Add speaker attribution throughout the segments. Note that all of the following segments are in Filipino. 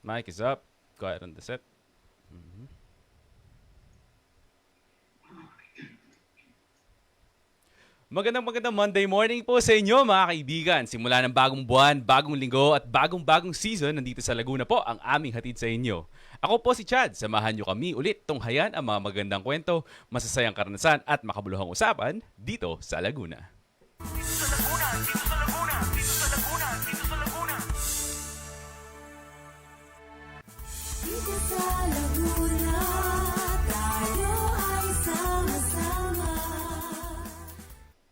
Speaker 1: Mic is up. Go ahead on the set. Mhm. Magandang Monday morning po sa inyo mga kaibigan. Simula ng bagong buwan, bagong linggo at bagong season nandito sa Laguna po ang aming hatid sa inyo. Ako po si Chad. Samahan nyo kami ulit tunghayan ang mga magandang kwento, masasayang karanasan at makabuluhang usapan dito sa Laguna.
Speaker 2: Dito sa Laguna, tayo ay sama-sama.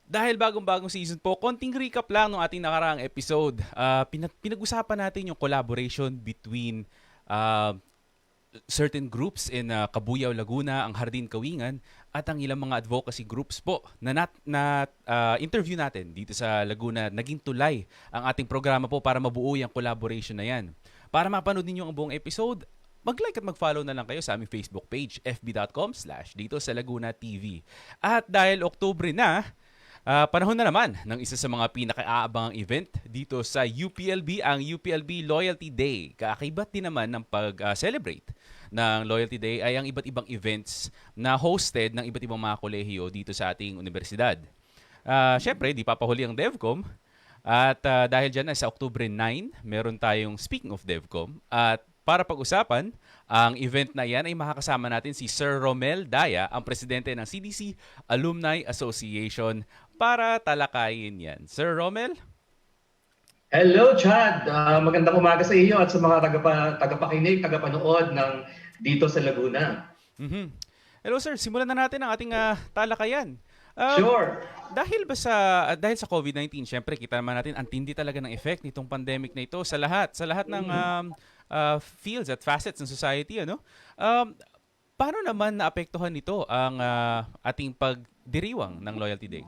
Speaker 1: Dahil bagong season po, konting recap lang ng ating nakaraang episode. Pinag-usapan natin yung collaboration between certain groups in Cabuyao, Laguna, ang Hardin Kawingan, at ang ilang mga advocacy groups po na interview natin dito sa Laguna. Naging tulay ang ating programa po para mabuo yung collaboration na yan. Para mapanood ninyo ang buong episode, mag-like at mag-follow na lang kayo sa aming Facebook page, fb.com/dito sa Laguna TV. At dahil Oktubre na, panahon na naman ng isa sa mga pinaka-aabangang event dito sa UPLB, ang UPLB Loyalty Day. Kaakibat din naman ng pag-celebrate ng Loyalty Day ay ang iba't ibang events na hosted ng iba't ibang mga kolehiyo dito sa ating universidad. Siyempre, di papahuli ang DevCom. At dahil dyan ay sa October 9, meron tayong Speaking of DevCom. At para pag-usapan, ang event na yan ay makakasama natin si Sir Romel Daya, ang presidente ng CDC Alumni Association, para talakayin yan. Sir Romel?
Speaker 3: Hello, Chad. Magandang umaga sa iyo at sa mga tagapakinig, tagapanood ng dito sa Laguna.
Speaker 1: Mhm. Hello sir, simulan na natin ang ating talakayan.
Speaker 3: Sure.
Speaker 1: Dahil sa COVID-19, syempre kita naman natin ang tindi talaga ng effect nitong pandemic na ito sa lahat ng fields at facets ng society, ano? Paano naman naapektuhan nito ang ating pagdiriwang ng Loyalty Day?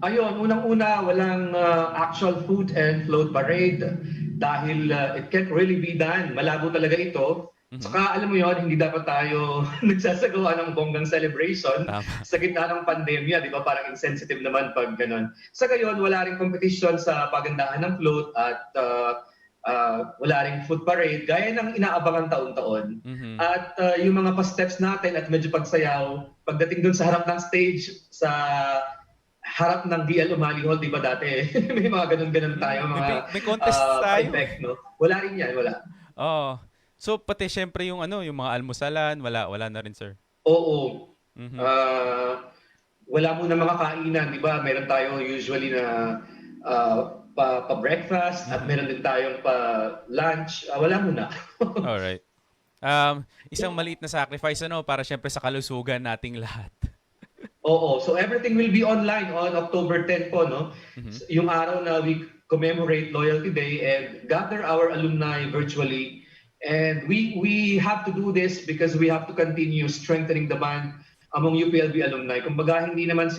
Speaker 3: Ayun, unang-una, walang actual food and float parade dahil it can't really be done. Malabo talaga ito. Saka alam mo yon, hindi dapat tayo nagsasagawa ng bonggang celebration sa gitna ng pandemya, di ba? Parang insensitive naman pag ganun. Sa gayon, wala ring competition sa pagandahan ng float at wala ring food parade gaya ng inaabangan taon-taon. At yung mga pa-steps natin at medyo pagsayaw, pagdating dun sa harap ng stage, sa harap ng DL O'Malley Hall, di ba dati? May mga ganun-ganun tayo, mga
Speaker 1: May contest tayo.
Speaker 3: effect, no? Wala rin yan, wala.
Speaker 1: Oh. So pati syempre yung yung mga almusalan, wala na rin, sir.
Speaker 3: Oo. Wala muna mga kainan, di ba? Meron tayo usually na pa-breakfast at meron din tayong pa-lunch. Wala muna.
Speaker 1: Alright. Isang maliit na sacrifice para syempre sa kalusugan nating lahat.
Speaker 3: Oo. So everything will be online on October 10 po, no? Yung araw na we commemorate Loyalty Day and gather our alumni virtually. And we have to do this because we have to continue strengthening the bond among UPLB alumni. Kumbaga, hindi naman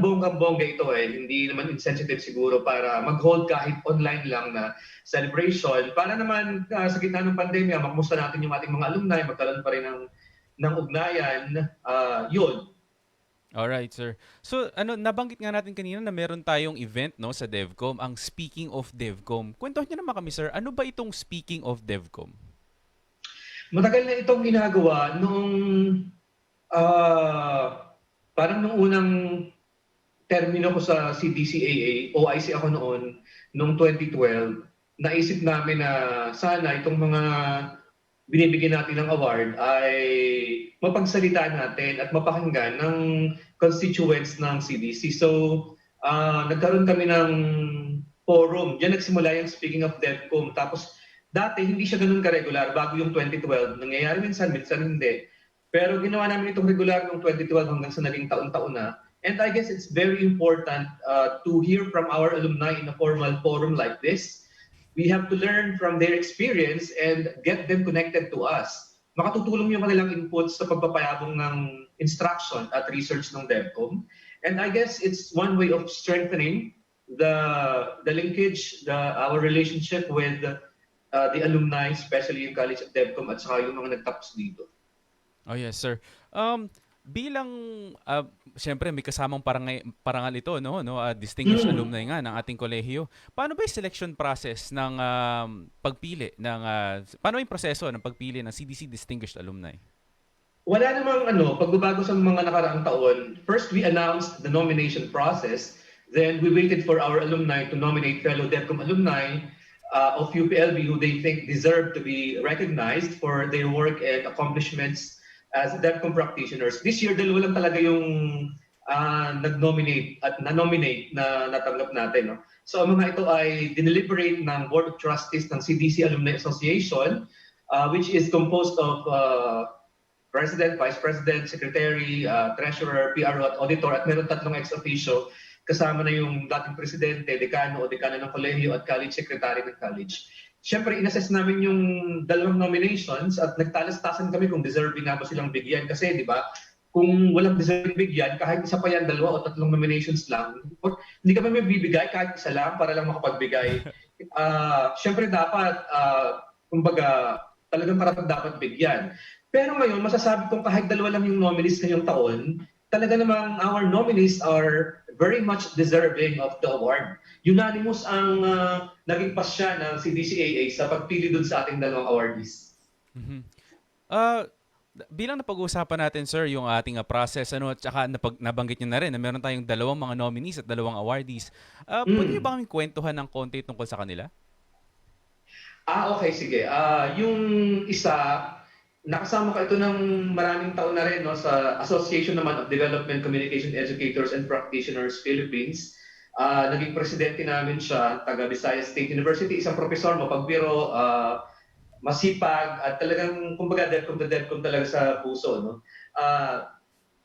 Speaker 3: bonggang-bongga ito Hindi naman insensitive siguro para mag-hold kahit online lang na celebration. Para naman sa gitna ng pandemya, makamusta natin yung ating mga alumni, magkaroon pa rin ng ugnayan. Yun.
Speaker 1: Alright, sir. So, nabanggit nga natin kanina na meron tayong event sa DevCom, ang Speaking of DevCom. Kwentuhan niyo naman kami, sir. Ano ba itong Speaking of DevCom?
Speaker 3: Matagal na itong ginagawa noong parang nung unang termino ko sa CDC OIC ako noong 2012. Naisip namin na sana itong mga binibigyan natin ng award ay mapagsalita natin at mapakinggan ng constituents ng CDC. So, nagkaroon kami ng forum. Diyan nagsimula yung Speaking of DevCom. Tapos, dati hindi siya ganun ka-regular. Bago yung 2012, nangyayari minsan hindi. Pero ginawa namin itong regular noong 2012 hanggang sa naging taon-taon na. And I guess it's very important to hear from our alumni in a formal forum like this. We have to learn from their experience and get them connected to us. Makatutulong yung kanilang inputs sa pagpapayabong ng instruction at research ng DevCom. And I guess it's one way of strengthening the linkage, our relationship with the alumni, especially yung College of DevCom at saka yung mga nagtapos dito.
Speaker 1: Oh yes, sir. Bilang siyempre may kasamang parangal ito no, distinguished alumni nga ng ating kolehiyo. Paano ba 'yung selection process ng pagpili ng paano 'yung proseso ng pagpili ng CDC Distinguished Alumni?
Speaker 3: Wala namang pagbabago sa mga nakaraang taon. First, we announced the nomination process. Then, we waited for our alumni to nominate fellow DepCom alumni of UPLB who they think deserve to be recognized for their work and accomplishments as DepCom practitioners. This year, dalawa lang talaga yung nag-nominate at na-nominate na natanggap natin. No? So, ang mga ito ay dineliberate ng Board of Trustees ng CDC Alumni Association, which is composed of President, Vice President, Secretary, Treasurer, PRO at Auditor at meron 3 ex-officio kasama na yung dating Presidente, Dekano o Dekana ng Kolehiyo at College Secretary ng College. Siyempre, inassess namin yung 2 nominations at nagtalastasan kami kung deserving nga ba silang bigyan kasi, di ba, kung walang deserving bigyan, kahit isa pa yan, 2 o 3 nominations lang, hindi kami may bibigay kahit isa lang para lang makapagbigay. Siyempre, dapat, kumbaga, talagang karapat dapat bigyan. Pero ngayon, masasabi kong kahit 2 lang yung nominees ngayong taon, talaga namang our nominees are very much deserving of the award. Unanimous ang naging pasya ng CDCAA sa pagpili dun sa ating 2 awardees.
Speaker 1: Bilang napag-uusapan natin, sir, yung ating process, at saka nabanggit nyo na rin na meron tayong 2 mga nominees at 2 awardees. Pwede nyo ba kami kwentuhan ng konti tungkol sa kanila?
Speaker 3: Okay, sige. Yung isa, nakasama ka ito ng maraming taon na rin sa Association naman of Development Communication Educators and Practitioners Philippines. Naging presidente namin siya, taga Visayas State University, isang profesor, mapagbiro, masipag, at talagang, kumbaga, DepCom talaga sa puso. No?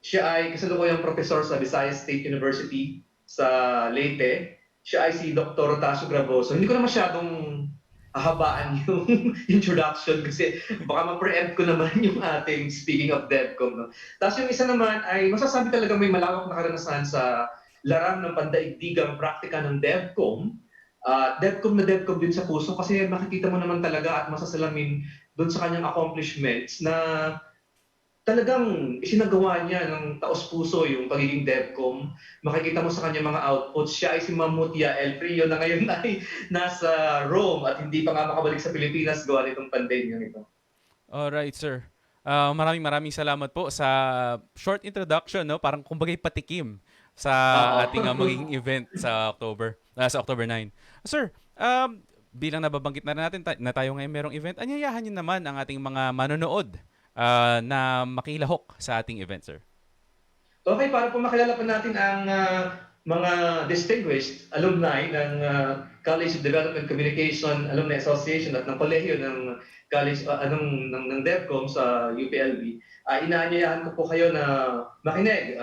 Speaker 3: Siya ay kasalukuyang profesor sa Visayas State University sa Leyte. Siya ay si Dr. Tasio Gravoso. Hindi ko na masyadong hahabaan yung introduction kasi baka ma-preempt ko naman yung ating speaking of DepCom. No? Tapos yung isa naman ay masasabi talaga may malawak na karanasan sa laram ng pandaigdigang praktika ng DepCom. DepCom na DepCom din sa puso kasi makikita mo naman talaga at masasalamin doon sa kanyang accomplishments na talagang isinagawa niya ng taos-puso yung pagiging DepCom. Makikita mo sa kanyang mga outputs. Siya ay si Mamutia El Frio na ngayon ay nasa Rome at hindi pa nga makabalik sa Pilipinas gawa nitong pandemya nito.
Speaker 1: Alright, sir. Maraming salamat po sa short introduction, no? Parang kumbagay patikim sa ating magiging event sa October 9. Sir, bilang nababanggit na rin natin na tayo ngayon merong event, anyayahan niyo naman ang ating mga manonood na makilahok sa ating event, sir.
Speaker 3: Okay, para po makilala po natin ang mga distinguished alumni ng College of Development Communication Alumni Association at ng kolehiyo ng College ng DepCom sa UPLB. Inaanyayahan ko po kayo na makinig,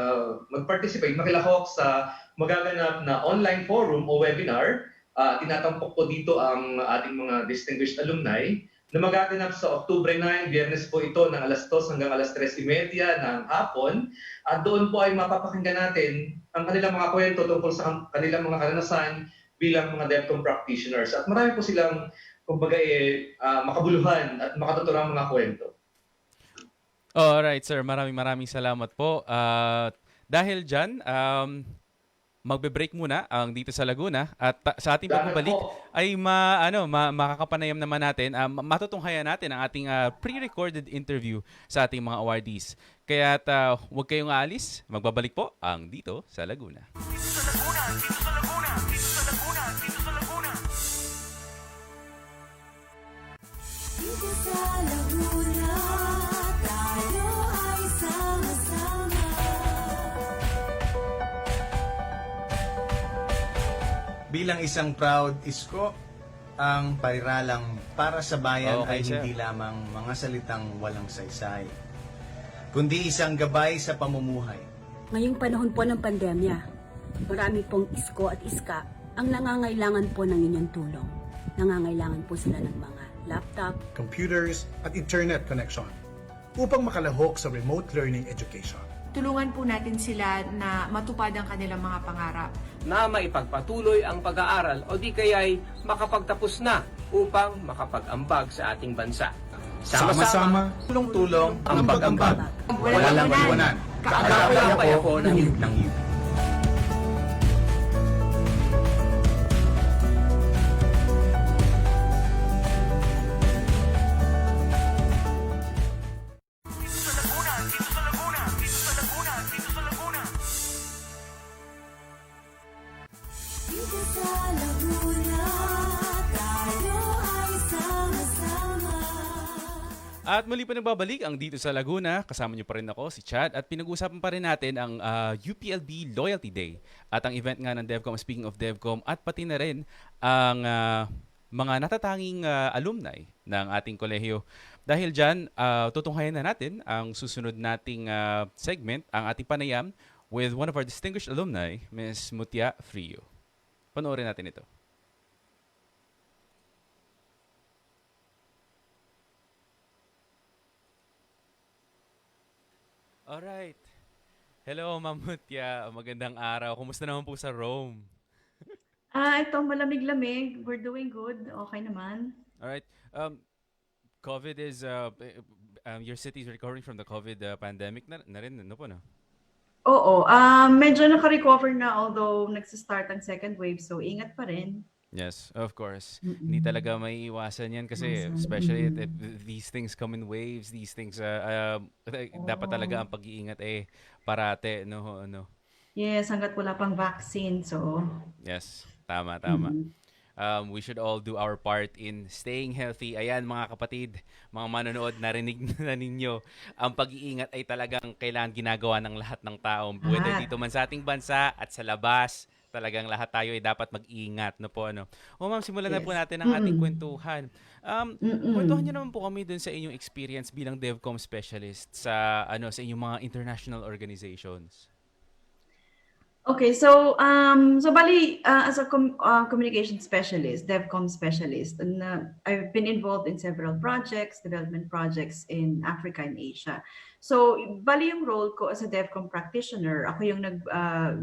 Speaker 3: mag-participate, makilahok sa magaganap na online forum o webinar. Tinatampok po dito ang ating mga distinguished alumni na magaganap sa October 9, Biyernes po ito ng alas 2 hanggang alas 3:30 ng hapon. At doon po ay mapapakinggan natin ang kanilang mga kwento tungkol sa kanilang mga karanasan bilang mga DepCom practitioners. At marami po silang, kumbaga, makabuluhan at makatuturang mga kwento.
Speaker 1: Alright, sir. Maraming salamat po. Dahil dyan, magbe-break muna ang dito sa Laguna at sa ating pagbabalik ay makakapanayam naman natin, matutunghayan natin ang ating pre-recorded interview sa ating mga awardees. Kaya huwag kayong aalis, magbabalik po ang dito sa Laguna.
Speaker 2: Dito sa Laguna, dito sa Laguna, dito sa Laguna, dito sa Laguna. Dito sa Laguna, tayo ay sama-sama.
Speaker 4: Bilang isang proud isko, ang pairalang para sa bayan
Speaker 1: Okay,
Speaker 4: ay
Speaker 1: sir.
Speaker 4: hindi lamang mga salitang walang saysay, kundi isang gabay sa pamumuhay.
Speaker 5: Ngayong panahon po ng pandemya, marami pong isko at iska ang nangangailangan po ng inyong tulong. Nangangailangan po sila ng mga laptop,
Speaker 6: computers at internet connection upang makalahok sa remote learning education.
Speaker 7: Tulungan po natin sila na matupad ang kanilang mga pangarap.
Speaker 8: Na maipagpatuloy ang pag-aaral o di kaya'y makapagtapos na upang makapag-ambag sa ating bansa.
Speaker 6: Sama-sama,
Speaker 4: Tulong-tulong ang pag-ambag.
Speaker 7: Walang iwanan.
Speaker 8: Kaagapay ako ng UP.
Speaker 2: Dito sa Laguna, dito sa Laguna, dito sa Laguna, dito sa Laguna.
Speaker 9: Dito sa Laguna, tayo ay sama-sama.
Speaker 1: At muli pa nagbabalik ang Dito sa Laguna. Kasama niyo pa rin ako, si Chad. At pinag-uusapan pa rin natin ang UPLB Loyalty Day. At ang event nga ng DevCom, speaking of DevCom, at pati na rin ang mga natatanging alumni ng ating kolehiyo. Dahil dyan, tutunghayan na natin ang susunod nating segment, ang ating panayam with one of our distinguished alumni, Ms. Mutia Frio. Panoorin natin ito. Alright. Hello, Ma'am Mutia. Magandang araw. Kumusta naman po sa Rome?
Speaker 10: Ito malamig-lamig. We're doing good. Okay naman.
Speaker 1: Alright. COVID is, your city is recovering from the COVID pandemic na rin, ano po, no?
Speaker 10: Oo, medyo naka-recover na although nagsa-start ang second wave, so ingat pa rin.
Speaker 1: Yes, of course. Hindi talaga may iwasan yan kasi especially these things come in waves, these things, dapat talaga ang pag-iingat parate, no?
Speaker 10: Yes, hanggat wala pang vaccine, so...
Speaker 1: Yes, tama. We should all do our part in staying healthy. Ayan mga kapatid, mga manonood, narinig na ninyo. Ang pag-iingat ay talagang kailangan ginagawa ng lahat ng tao. Whether dito man sa ating bansa at sa labas, talagang lahat tayo ay dapat mag-iingat. No po, ano? O ma'am, simulan na po natin ang ating kwentuhan. Kwentuhan niyo naman po kami dun sa inyong experience bilang DevCom specialist sa inyong mga international organizations.
Speaker 10: Okay, so bali as a communication specialist, DevCom specialist, and I've been involved in several projects, development projects in Africa and Asia. So bali yung role ko as a DevCom practitioner, ako yung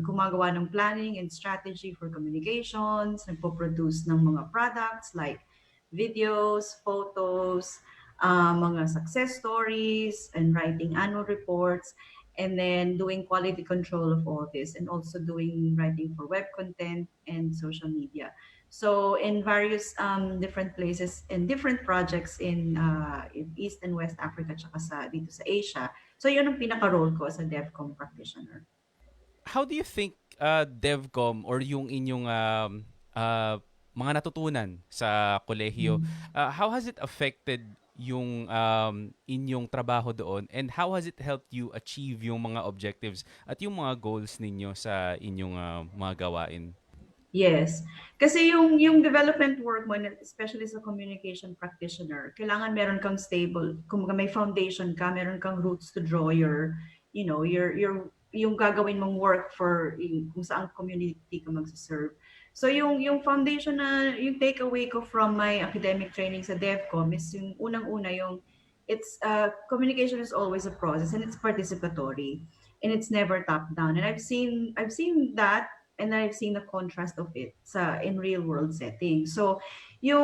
Speaker 10: gumagawa ng planning and strategy for communications, nagpo-produce ng mga products like videos, photos, mga success stories, and writing annual reports. And then doing quality control of all this, and also doing writing for web content and social media. So in various different places and different projects in East and West Africa, tsaka dito sa Asia. So yun ang pinaka-role ko as a DevCom practitioner.
Speaker 1: How do you think DevCom or yung inyong mga natutunan sa kolehiyo, how has it affected yung inyong trabaho doon, and how has it helped you achieve yung mga objectives at yung mga goals ninyo sa inyong mga gawain?
Speaker 10: Yes. Kasi yung development work mo, especially sa communication practitioner, kailangan meron kang stable, kung may foundation ka, meron kang roots to draw your yung gagawin mong work for kung saan community ka magsaserve. So yung foundation na yung takeaway ko from my academic training sa DevCom is yung unang-una communication is always a process and it's participatory and it's never top down. And I've seen that, and I've seen the contrast of it in real world setting. So you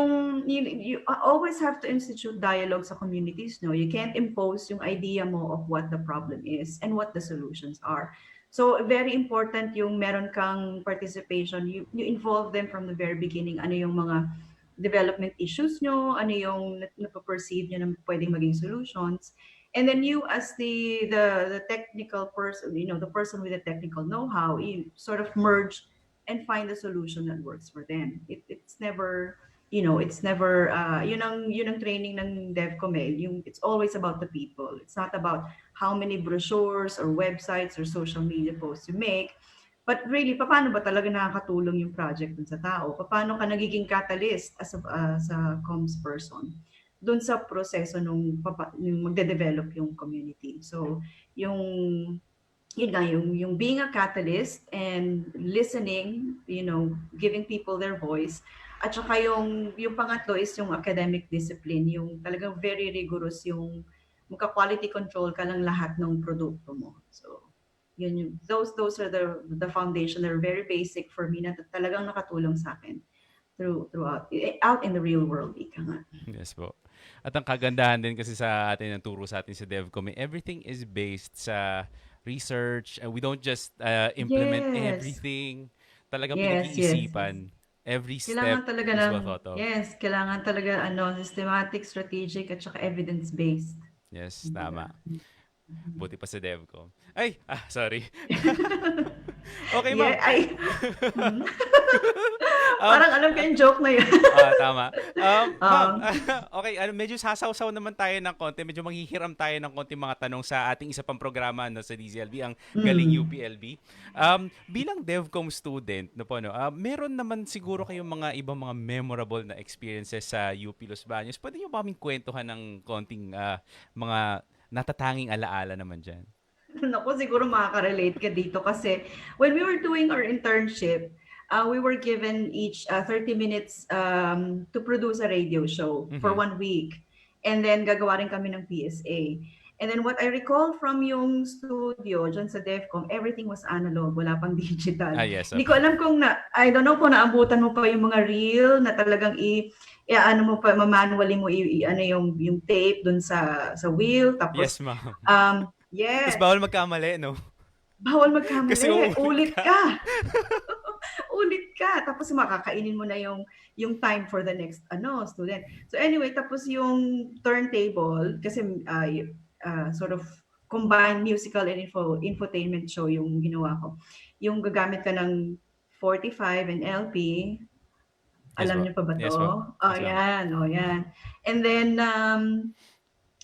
Speaker 10: always have to institute dialogue sa communities, no? You can't impose yung idea mo of what the problem is and what the solutions are. So very important yung meron kang participation, you involve them from the very beginning. Ano yung mga development issues nyo, ano yung napaperceive nyo na pwedeng maging solutions. And then you as the technical person, the person with the technical know-how, you sort of merge and find the solution that works for them. It's never, it's never, yun ang training ng DevCom it's always about the people. It's not about how many brochures or websites or social media posts you make, but really, paano ba talaga nakakatulong yung project dun sa tao? Paano ka nagiging catalyst as a comms person dun sa proseso nung magde-develop yung community. So, yung being a catalyst and listening, giving people their voice. At saka yung pangatlo is yung academic discipline, yung talagang very rigorous, yung magka-quality control ka lang lahat ng produkto mo. So, those are the foundation. They're very basic for me na talagang nakatulong sa akin throughout out in the real world. Ika nga.
Speaker 1: Yes po. At ang kagandahan din kasi sa atin, ang turo sa atin sa DevCom, everything is based sa research, and we don't just implement
Speaker 10: Yes.
Speaker 1: everything. Talagang
Speaker 10: Yes, yes, yes.
Speaker 1: pinag-iisipan. Every step
Speaker 10: Kailangan talaga
Speaker 1: is
Speaker 10: ng,
Speaker 1: well thought of.
Speaker 10: yes, kailangan talaga systematic, strategic, at saka evidence-based.
Speaker 1: Yes, tama.
Speaker 10: Kumbaga.
Speaker 1: Buti pa sa DevCom. Ay, sorry. Okay,
Speaker 10: Yeah,
Speaker 1: ma'am.
Speaker 10: ay, mm.
Speaker 1: Um,
Speaker 10: Parang alam ko yung joke na yun.
Speaker 1: Tama. Ma'am,
Speaker 10: Um,
Speaker 1: okay, medyo sasaw-saw naman tayo ng konti. Medyo manghihiram tayo ng konti mga tanong sa ating isa pang programa no, sa DZLB, ang Galing
Speaker 10: mm.
Speaker 1: UPLB. Bilang DevCom student, no po, no, meron naman siguro kayong mga ibang mga memorable na experiences sa UP Los Baños. Pwede niyo ba kaming kwentuhan ng konting mga natatanging alaala naman dyan?
Speaker 10: Naku, siguro makaka-relate ka dito kasi when we were doing our internship, we were given each 30 minutes to produce a radio show for
Speaker 1: Mhm.
Speaker 10: 1 week. And then gagawa rin kami ng PSA. And then what I recall from yung studio dyan sa DEFCON, everything was analog, wala pang digital.
Speaker 1: Yes.
Speaker 10: Hindi ko alam kung I don't know kung naabutan mo pa yung mga reel na talagang ano mo pa, manually mo ano yung tape dun sa wheel.
Speaker 1: Yes,
Speaker 10: Tapos,
Speaker 1: ma'am. Tapos
Speaker 10: yes,
Speaker 1: bawal magkamali, no?
Speaker 10: bawal
Speaker 1: Kasi
Speaker 10: magkamali.
Speaker 1: uulit
Speaker 10: Ulit
Speaker 1: ka.
Speaker 10: ka. Ulit ka. Tapos makakainin mo na yung time for the next student. So anyway, tapos yung turntable, kasi sort of combined musical and infotainment show yung ginawa ko. Yung gagamit ka ng 45 and LP.
Speaker 1: Yes,
Speaker 10: Alam
Speaker 1: po.
Speaker 10: niyo pa ba
Speaker 1: Yes,
Speaker 10: to?
Speaker 1: po.
Speaker 10: Oh,
Speaker 1: Yes, ma'am.
Speaker 10: yan. Oh, yan. And then,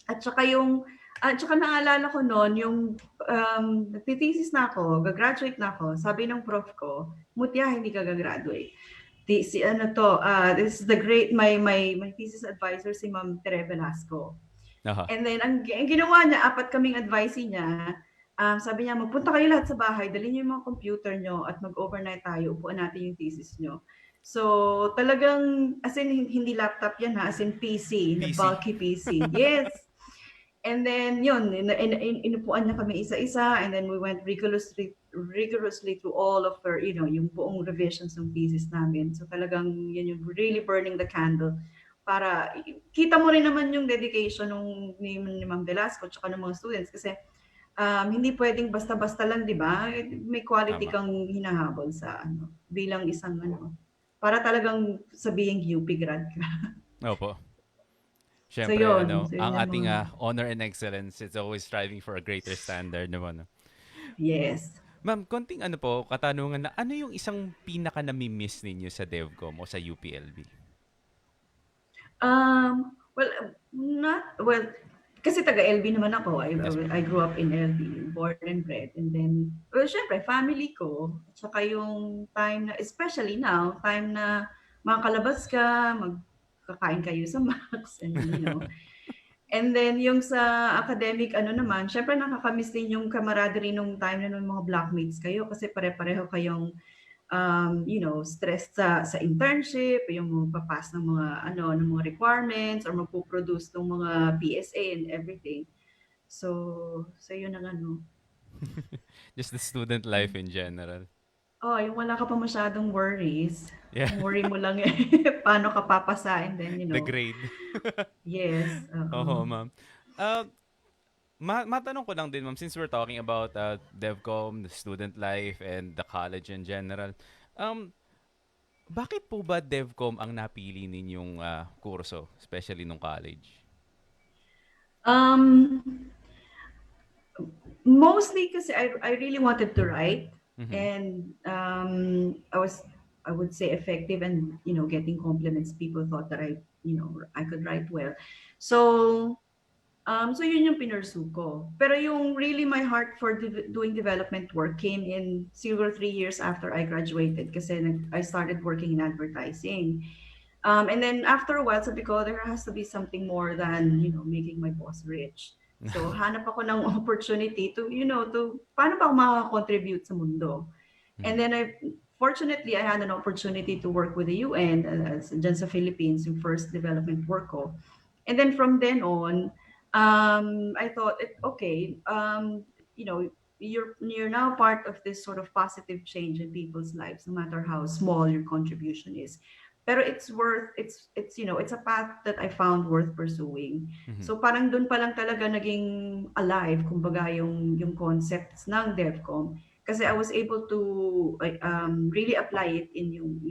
Speaker 10: at saka naalala ko noon, yung nagtitesis na ako, gagraduate na ako, sabi ng prof ko, mutya, hindi ka gagraduate. This is the great, my thesis advisor si Ma'am Tere Velasco.
Speaker 1: Aha.
Speaker 10: And then, ang ginawa niya, 4 kaming advisee niya, sabi niya, magpunta kayo lahat sa bahay, dalhin niyo yung mga computer niyo at mag-overnight tayo, upuan natin yung thesis niyo. So, talagang, as in, hindi laptop yan ha, as in PC, na
Speaker 1: PC.
Speaker 10: bulky PC. Yes. And then, yun, inupuan niya kami isa-isa, and then we went rigorously through all of her, yung buong revisions ng thesis namin. So, talagang, yun yung really burning the candle para kita mo rin naman yung dedication ni Ma'am Velasco tsaka ng mga students kasi hindi pwedeng basta-basta lang, di ba? May quality
Speaker 1: Tama.
Speaker 10: kang hinahabol sa bilang isang para talagang sabihing UP grad ka.
Speaker 1: Opo.
Speaker 10: So
Speaker 1: Siyempre,
Speaker 10: yun. So,
Speaker 1: ang
Speaker 10: yun yung
Speaker 1: ating
Speaker 10: mga-
Speaker 1: honor and excellence is always striving for a greater standard naman.
Speaker 10: Yes.
Speaker 1: Ma'am, konting katanungan na ano yung isang pinaka nami-miss ninyo sa DevCom o sa UPLB?
Speaker 10: Well, kasi taga-LB naman ako.
Speaker 1: Yes, ma'am.
Speaker 10: I grew up in LB, born and bred. And then, well, syempre, family ko. At saka yung time na, especially now, time na makakalabas ka, magkakain kayo sa Max, and And then, yung sa academic, naman, syempre nakakamiss din yung camaraderie nung time na nung mga blockmates kayo kasi pare-pareho kayong stressed sa internship, yung magpapass ng ng mga requirements or magpo-produce ng mga PSA and everything. So yun ang
Speaker 1: Just the student life in general.
Speaker 10: yung wala ka pa masyadong worries.
Speaker 1: Yeah.
Speaker 10: Ang worry mo lang paano ka papasa and then,
Speaker 1: The grade.
Speaker 10: Yes.
Speaker 1: Oo, ma'am. Matanong ko lang din, ma'am, since we're talking about DevCom, the student life, and the college in general, bakit po ba DevCom ang napili ninyong kurso, especially nung college?
Speaker 10: Mostly kasi I really wanted to write.
Speaker 1: Mhm.
Speaker 10: And I would say effective and getting compliments. People thought that I could write well. So yun yung pinursu ko. Pero yung really my heart for doing development work came in siguro 3 years after I graduated kasi I started working in advertising. And then after a while, sabi ko, there has to be something more than making my boss rich. So hanap ako ng opportunity to paano ba ako makakontribute sa mundo. And then fortunately I had an opportunity to work with the UN dyan sa Philippines, yung first development work ko. And then from then on, I thought, you're now part of this sort of positive change in people's lives, no matter how small your contribution is. Pero it's it's a path that I found worth pursuing.
Speaker 1: Mhm.
Speaker 10: So parang doon pa lang talaga naging alive, kumbaga yung concepts ng DevCom. Kasi I was able to really apply it in yung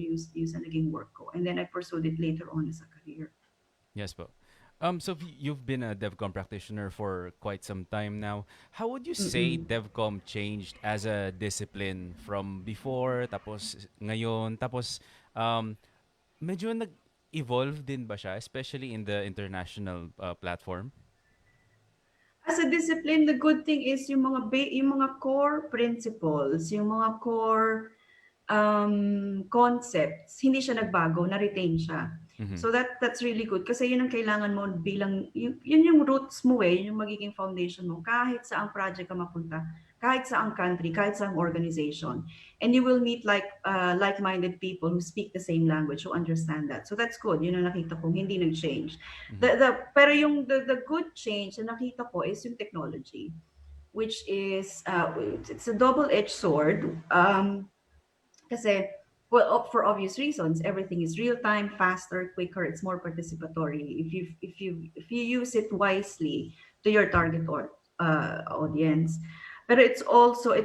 Speaker 10: sa naging work ko. And then I pursued it later on as a career.
Speaker 1: Yes po. So you've been a DevCom practitioner for quite some time now. How would you say
Speaker 10: Mm-mm.
Speaker 1: DevCom changed as a discipline from before, tapos ngayon, tapos um, medyo nag-evolve din ba siya, especially in the international platform?
Speaker 10: As a discipline, the good thing is yung mga core principles, yung mga core concepts, hindi siya nagbago, na-retain siya.
Speaker 1: Mhm.
Speaker 10: So that's really good kasi yun ang kailangan mo bilang yun yung roots mo yun yung magiging foundation mo kahit sa ang project ka mapunta, kahit sa ang country, kahit sa ang organization. And you will meet like-minded people who speak the same language, who understand that. So that's good. Yun ang nakita ko, hindi nag-change. Pero yung the good change na nakita ko is yung technology, which is it's a double-edged sword. Kasi, well, for obvious reasons, everything is real time, faster, quicker. It's more participatory. If you use it wisely to your target audience, but it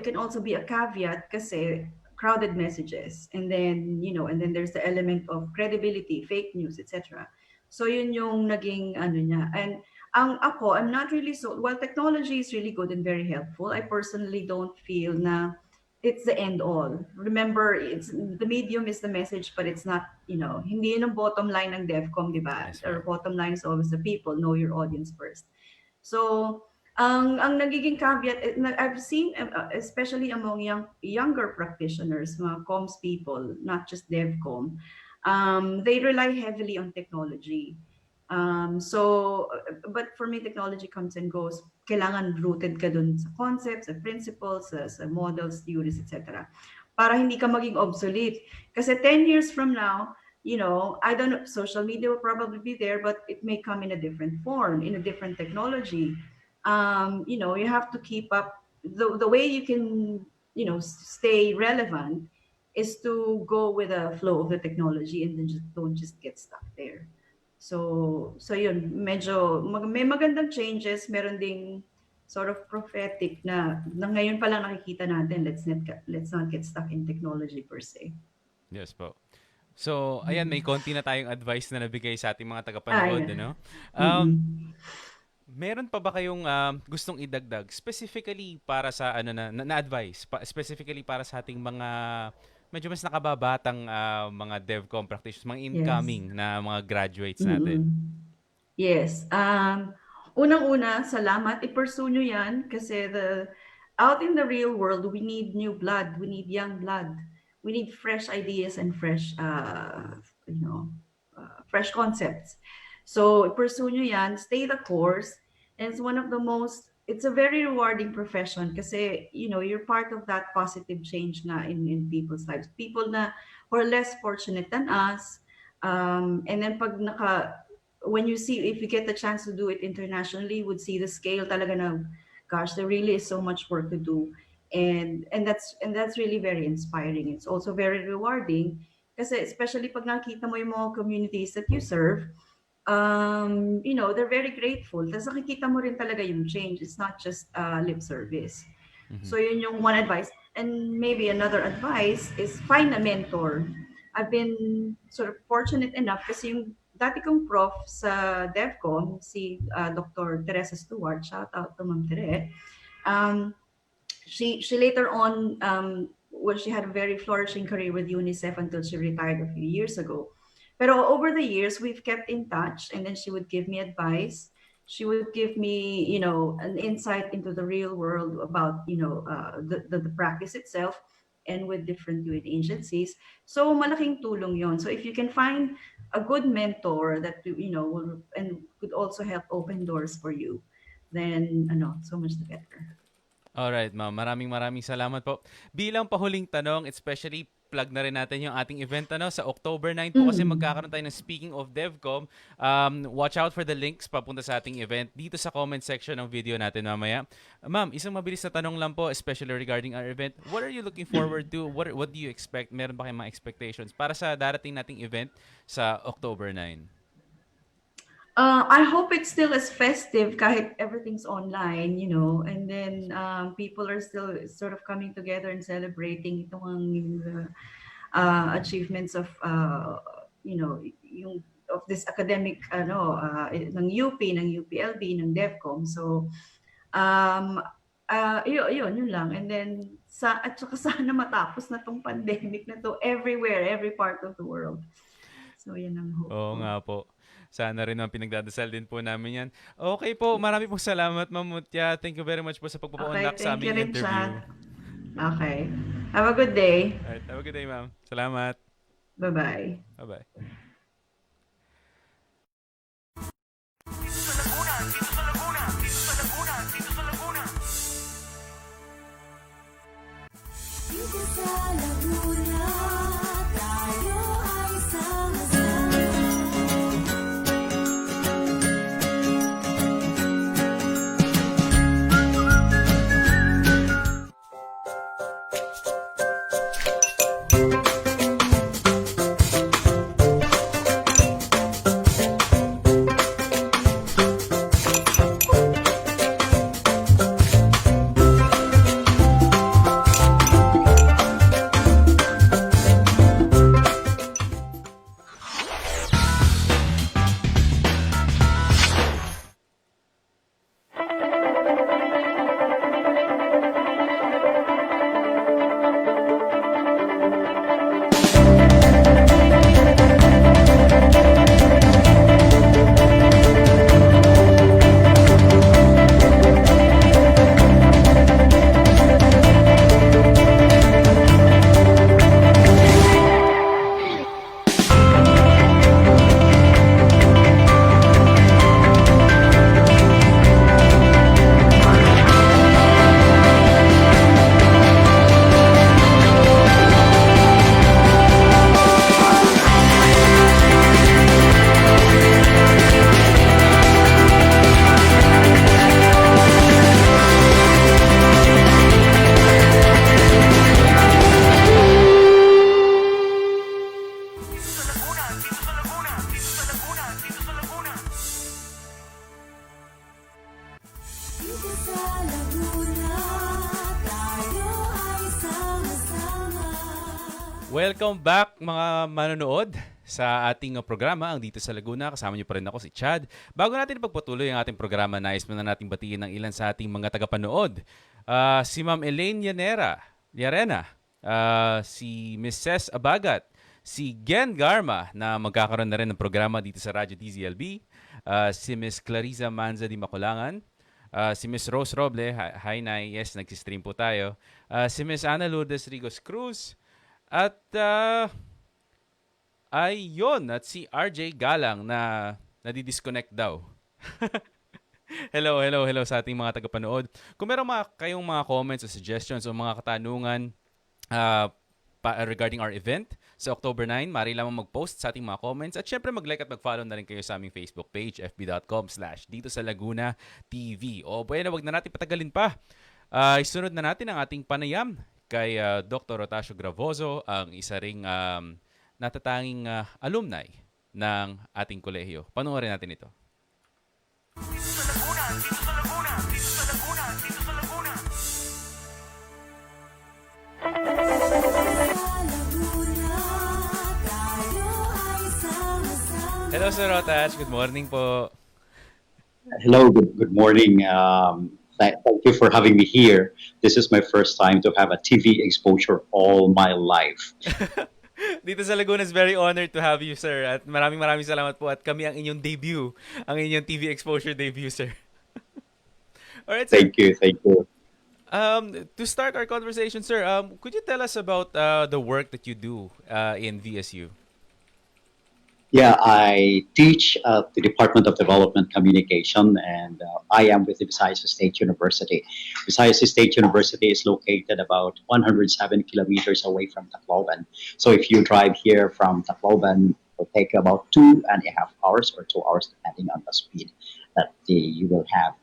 Speaker 10: can also be a caveat kasi crowded messages, and then there's the element of credibility, fake news, etc. So yun yung naging ano niya. And I'm not really so, while technology is really good and very helpful, I personally don't feel na it's the end all. Remember, it's the medium is the message, but it's not, hindi yun ang bottom line ng DevCom, di ba?
Speaker 1: Yes
Speaker 10: Or
Speaker 1: po.
Speaker 10: bottom line is always the people, know your audience first. So, ang nagiging caveat, I've seen, especially among younger practitioners, mga comms people, not just DevCom, they rely heavily on technology. But for me, technology comes and goes. Kailangan rooted ka dun sa concepts, sa principles, sa models, theories, etc. Para hindi ka maging obsolete. Kasi 10 years from now, I don't know, social media will probably be there, but it may come in a different form, in a different technology. You have to keep up. The way you can, stay relevant is to go with the flow of the technology and then don't just get stuck there. So yun, medyo may magandang changes, meron ding sort of prophetic na ngayon pa lang nakikita natin, let's not get stuck in technology per se.
Speaker 1: Yes po. So, ayan, may konti na tayong advice na nabigay sa ating mga tagapanood,
Speaker 10: Yeah.
Speaker 1: ano?
Speaker 10: Mm-mm.
Speaker 1: Meron pa ba kayong gustong idagdag specifically para sa advice, specifically para sa ating mga medyo mas nakababatang mga DevCom practitioners, mga
Speaker 10: Yes.
Speaker 1: incoming na mga graduates natin?
Speaker 10: Yes. Unang-una, salamat. I-pursue nyo yan kasi out in the real world, we need new blood. We need young blood. We need fresh ideas and fresh, fresh concepts. So, pursue nyo yan. Stay the course. And it's a very rewarding profession kasi, you're part of that positive change na in people's lives. People who are less fortunate than us. And then when you see, if you get the chance to do it internationally, you would see the scale talaga na, gosh, there really is so much work to do. And that's really very inspiring. It's also very rewarding kasi especially pag nakita mo yung mga communities that you serve, they're very grateful. Tapos nakikita mo rin talaga yung change. It's not just lip service. So yun yung one advice. And maybe another advice is find a mentor. I've been sort of fortunate enough kasi yung dati kong prof sa DevCom, si Dr. Teresa Stewart, shout out to Ma'am Tere. She later on, she had a very flourishing career with UNICEF until she retired a few years ago. Pero over the years, we've kept in touch, and then she would give me advice. She would give me, an insight into the real world about, the practice itself, and with different UN agencies. So malaking tulong yon. So if you can find a good mentor that will and could also help open doors for you, then so much the better.
Speaker 1: Alright, ma'am. Maraming salamat po. Bilang pahuling tanong, especially plug na rin natin yung ating event sa October 9 po kasi magkakaroon tayo ng Speaking of DevCom. Watch out for the links papunta sa ating event dito sa comment section ng video natin mamaya. Ma'am, isang mabilis na tanong lang po, especially regarding our event. What are you looking forward to? What do you expect? Meron ba kayong mga expectations para sa darating nating event sa October 9?
Speaker 10: I hope it's still as festive kahit everything's online, and then people are still sort of coming together and celebrating itong achievements of, yung of this academic, ng UP, ng UPLB, ng DevCom. So, yun lang. And then, at saka sana matapos na tong pandemic na to everywhere, every part of the world. So, yan ang hope.
Speaker 1: Oo nga po. Sana rin ang pinagdadasal din po namin yan. Okay po, marami pong salamat, Ma'am Mutya. Thank you very much po sa pagpapaunlak sa
Speaker 10: Thank you
Speaker 1: aming
Speaker 10: rin,
Speaker 1: interview.
Speaker 10: Chad. Okay. Have a good day.
Speaker 1: Alright, have a good day, ma'am. Salamat.
Speaker 10: Bye-bye.
Speaker 1: Bye-bye.
Speaker 2: Dito sa Laguna, dito sa Laguna, dito sa Laguna, dito sa Laguna.
Speaker 9: Dito sa Laguna, tayo ay sama-sama. Dito sa Laguna, tayo ay sama-sama.
Speaker 1: Welcome back mga manonood sa ating programa, ang Dito sa Laguna. Kasama niyo pa rin ako si Chad. Bago natin pagpatuloy ang ating programa, nais muna natin batiin ng ilan sa ating mga tagapanood. Si Ma'am Elaine Llarena, si Mrs. Abagat, si Gen Garma na magkakaroon na rin ng programa dito sa Radyo DZLB, si Miss Clarissa Manza di Maculangan, si Miss Rose Roble, hi Nay, yes, nagsistream po tayo, si Miss Ana Lourdes Rigos Cruz, at at si RJ Galang na nadi-disconnect daw. Hello sa ating mga tagapanood. Kung meron kayong mga comments o suggestions o mga katanungan regarding our event sa October 9, maaari lamang mag-post sa ating mga comments at syempre mag-like at mag-follow na rin kayo sa aming Facebook page, fb.com/Dito sa Laguna TV. O bueno, wag na natin patagalin pa. Isunod na natin ang ating panayam kay Dr. Rotasio Gravoso, ang isa ring natatanging alumni ng ating kolehiyo. Panoorin natin ito.
Speaker 2: Dito sa Laguna, dito sa Laguna, dito sa Laguna, dito sa Laguna.
Speaker 1: Hello Sir Rotas, good morning po.
Speaker 11: Hello, good morning. Thank you for having me here. This is my first time to have a TV exposure all my life.
Speaker 1: Dito sa Laguna is very honored to have you, sir. At maraming salamat po. At kami ang inyong debut, ang inyong TV exposure debut, sir. Alright, sir.
Speaker 11: Thank you.
Speaker 1: To start our conversation, sir, could you tell us about the work that you do in VSU?
Speaker 11: Yeah, I teach at the Department of Development Communication, and I am with the Visayas State University. Visayas State University is located about 107 kilometers away from Tacloban. So if you drive here from Tacloban, it will take about 2.5 hours or 2 hours, depending on the speed that you will have.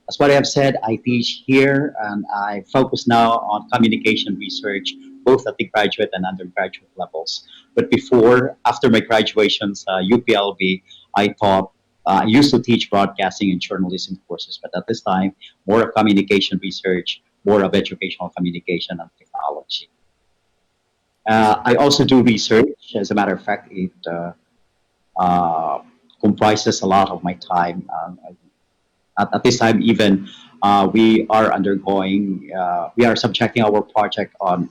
Speaker 11: As what I have said, I teach here, and I focus now on communication research, both at the graduate and undergraduate levels. But before, after my graduation sa UPLB, I taught, I used to teach broadcasting and journalism courses, but at this time, more of communication research, more of educational communication and technology. I also do research. As a matter of fact, it uh, comprises a lot of my time. At this time, even we are subjecting our project on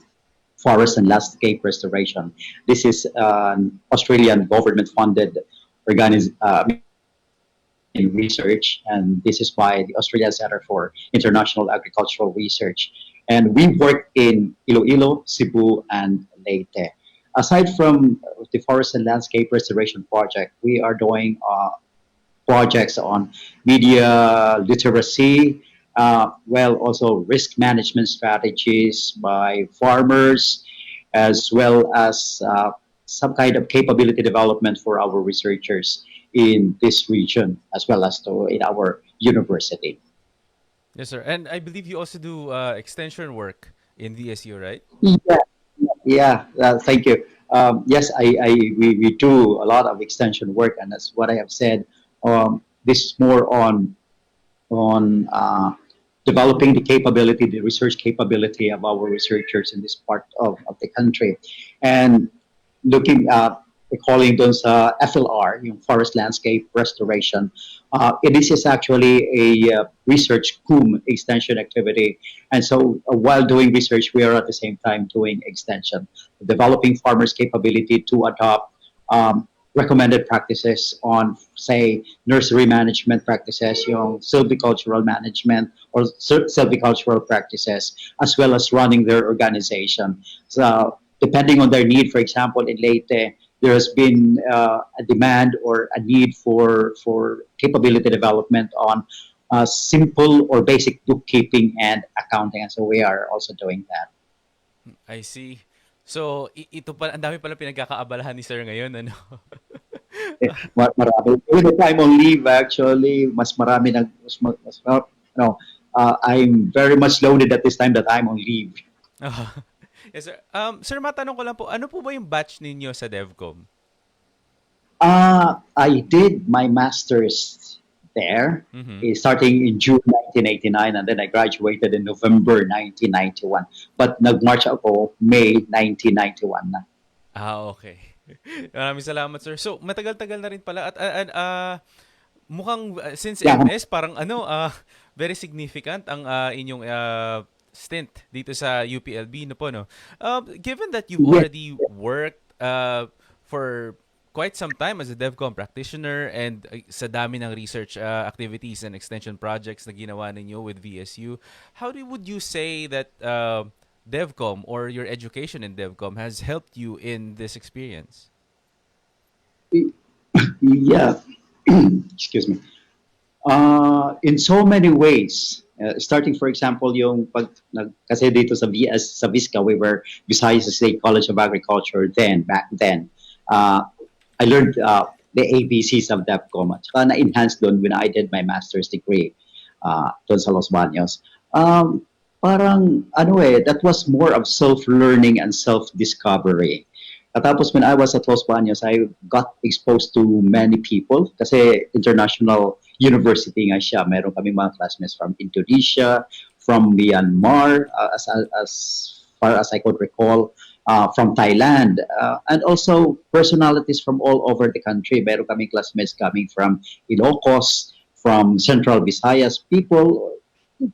Speaker 11: forest and landscape restoration. This is an Australian government-funded research, and this is by the Australian Center for International Agricultural Research. And we work in Iloilo, Cebu, and Leyte. Aside from the forest and landscape restoration project, we are doing projects on media literacy, also risk management strategies by farmers, as well as some kind of capability development for our researchers in this region, as well as in our university.
Speaker 1: Yes, sir. And I believe you also do extension work in VSU, right?
Speaker 11: Yeah, yeah. Thank you. Yes, we do a lot of extension work, and that's what I have said. This is more on developing the capability, the research capability of our researchers in this part of the country, and looking at calling those FLR, forest landscape restoration. This is actually a research CUM extension activity, and so while doing research, we are at the same time doing extension, developing farmers' capability to adopt recommended practices on, say, nursery management practices, silvicultural management or silvicultural practices, as well as running their organization. So, depending on their need, for example, in Leyte, there has been a demand or a need for capability development on simple or basic bookkeeping and accounting, and so we are also doing that.
Speaker 1: I see. So, ito pa, ang dami pala pinagkakaabalahan ni Sir ngayon, ano?
Speaker 11: Marami. With the time on leave, actually, mas marami no, I'm very much loaded at this time that I'm on leave.
Speaker 1: Yes, sir. Sir, matanong ko lang po, ano po ba yung batch ninyo sa DevCom?
Speaker 11: I did my master's there, starting in June 1989, and then I graduated in November 1991. But nag-March ako May 1991 na.
Speaker 1: Okay. Maraming salamat, sir. So, matagal-tagal na rin pala. At mukhang, since MS, parang very significant ang inyong stint dito sa UPLB, no? Given that you've already worked for quite some time as a DevCom practitioner and sa dami ng research activities and extension projects na ginawa ninyo with VSU, would you say that DevCom or your education in DevCom has helped you in this experience?
Speaker 11: Yeah. Excuse me. In so many ways. Starting, for example, kasi dito sa VISCA, we were Visayas State College of Agriculture back then. I learned the ABCs of DevCom at saka na-enhance doon when I did my master's degree doon sa Los Baños. That was more of self-learning and self-discovery. Tapos when I was at Los Baños, I got exposed to many people kasi international university nga siya. Meron kami mga classmates from Indonesia, from Myanmar, as far as I could recall, from Thailand, and also personalities from all over the country. Meron kami classmates coming from Ilocos, from Central Visayas,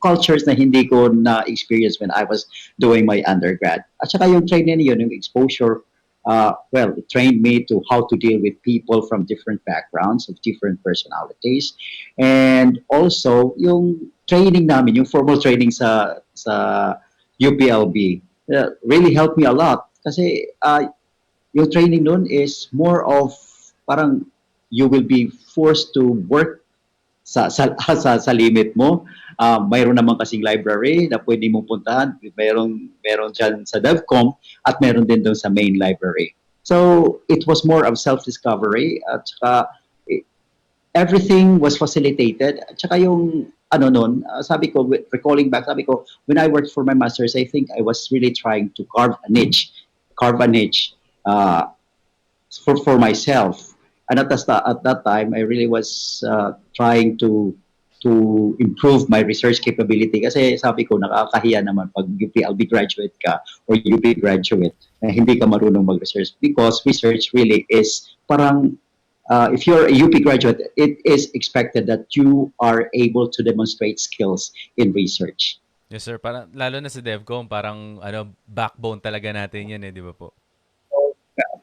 Speaker 11: cultures na hindi ko na-experience when I was doing my undergrad. At saka yung training yun, yung exposure, it trained me to how to deal with people from different backgrounds, of different personalities. And also, yung training namin, yung formal training sa UPLB, really helped me a lot. Kasi yung training nun is more of parang you will be forced to work sa limit mo. Mayroon naman kasing library na pwede mong puntahan. Meron dyan sa DevCom at meron din doon sa main library. So it was more of self-discovery at saka everything was facilitated. At saka yung ano nun, sabi ko, recalling back, sabi ko, when I worked for my master's, I think I was really trying to carve a niche for myself. And at that time, I really was trying to improve my research capability kasi sabi ko nakakahiya naman pag UPLB graduate ka or UP graduate na hindi ka marunong mag-research because research really is parang if you're a UP graduate, it is expected that you are able to demonstrate skills in research.
Speaker 1: Yes, sir. Parang, lalo na sa DevCom, parang backbone talaga natin yan di ba po?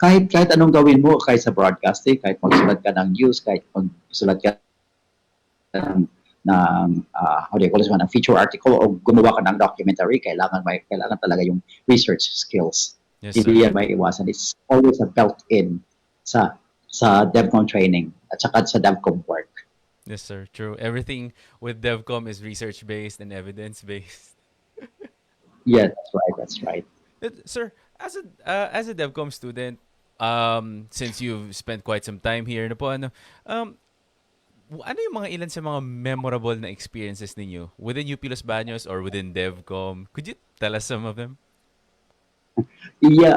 Speaker 11: Kahit anong gawin mo, kahit sa broadcasting, kahit magsulat ka ng news, kahit magsulat ka ng how do you call this one, a feature article o gumawa ka ng documentary, kailangan talaga yung research skills.
Speaker 1: Yes, sir.
Speaker 11: Hindi yan may iwasan. It's always a built-in sa DevCom training at saka sa DevCom work.
Speaker 1: Yes, sir. True. Everything with DevCom is research-based and evidence-based.
Speaker 11: Yeah, that's right.
Speaker 1: Sir, as a DevCom student, since you've spent quite some time here, ano yung ilan sa mga memorable na experiences ninyo within UP Los Baños or within DevCom? Could you tell us some of them?
Speaker 11: Yeah,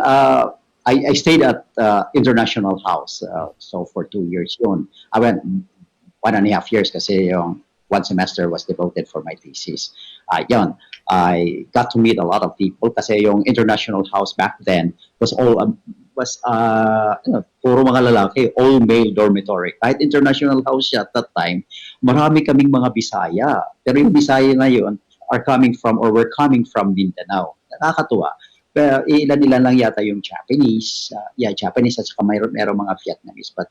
Speaker 11: I stayed at International House. So for 2 years yun. I went 1.5 years kasi yung one semester was devoted for my thesis. Yun, I got to meet a lot of people kasi yung International House back then was puro mga lalaki, all male dormitory. Kahit International House siya at that time, marami kaming mga Bisaya. Pero yung Bisaya na yun were coming from Mindanao. Nakakatuwa. Pero ilan lang yata yung Japanese. Japanese at saka mayroon mga Vietnamese. But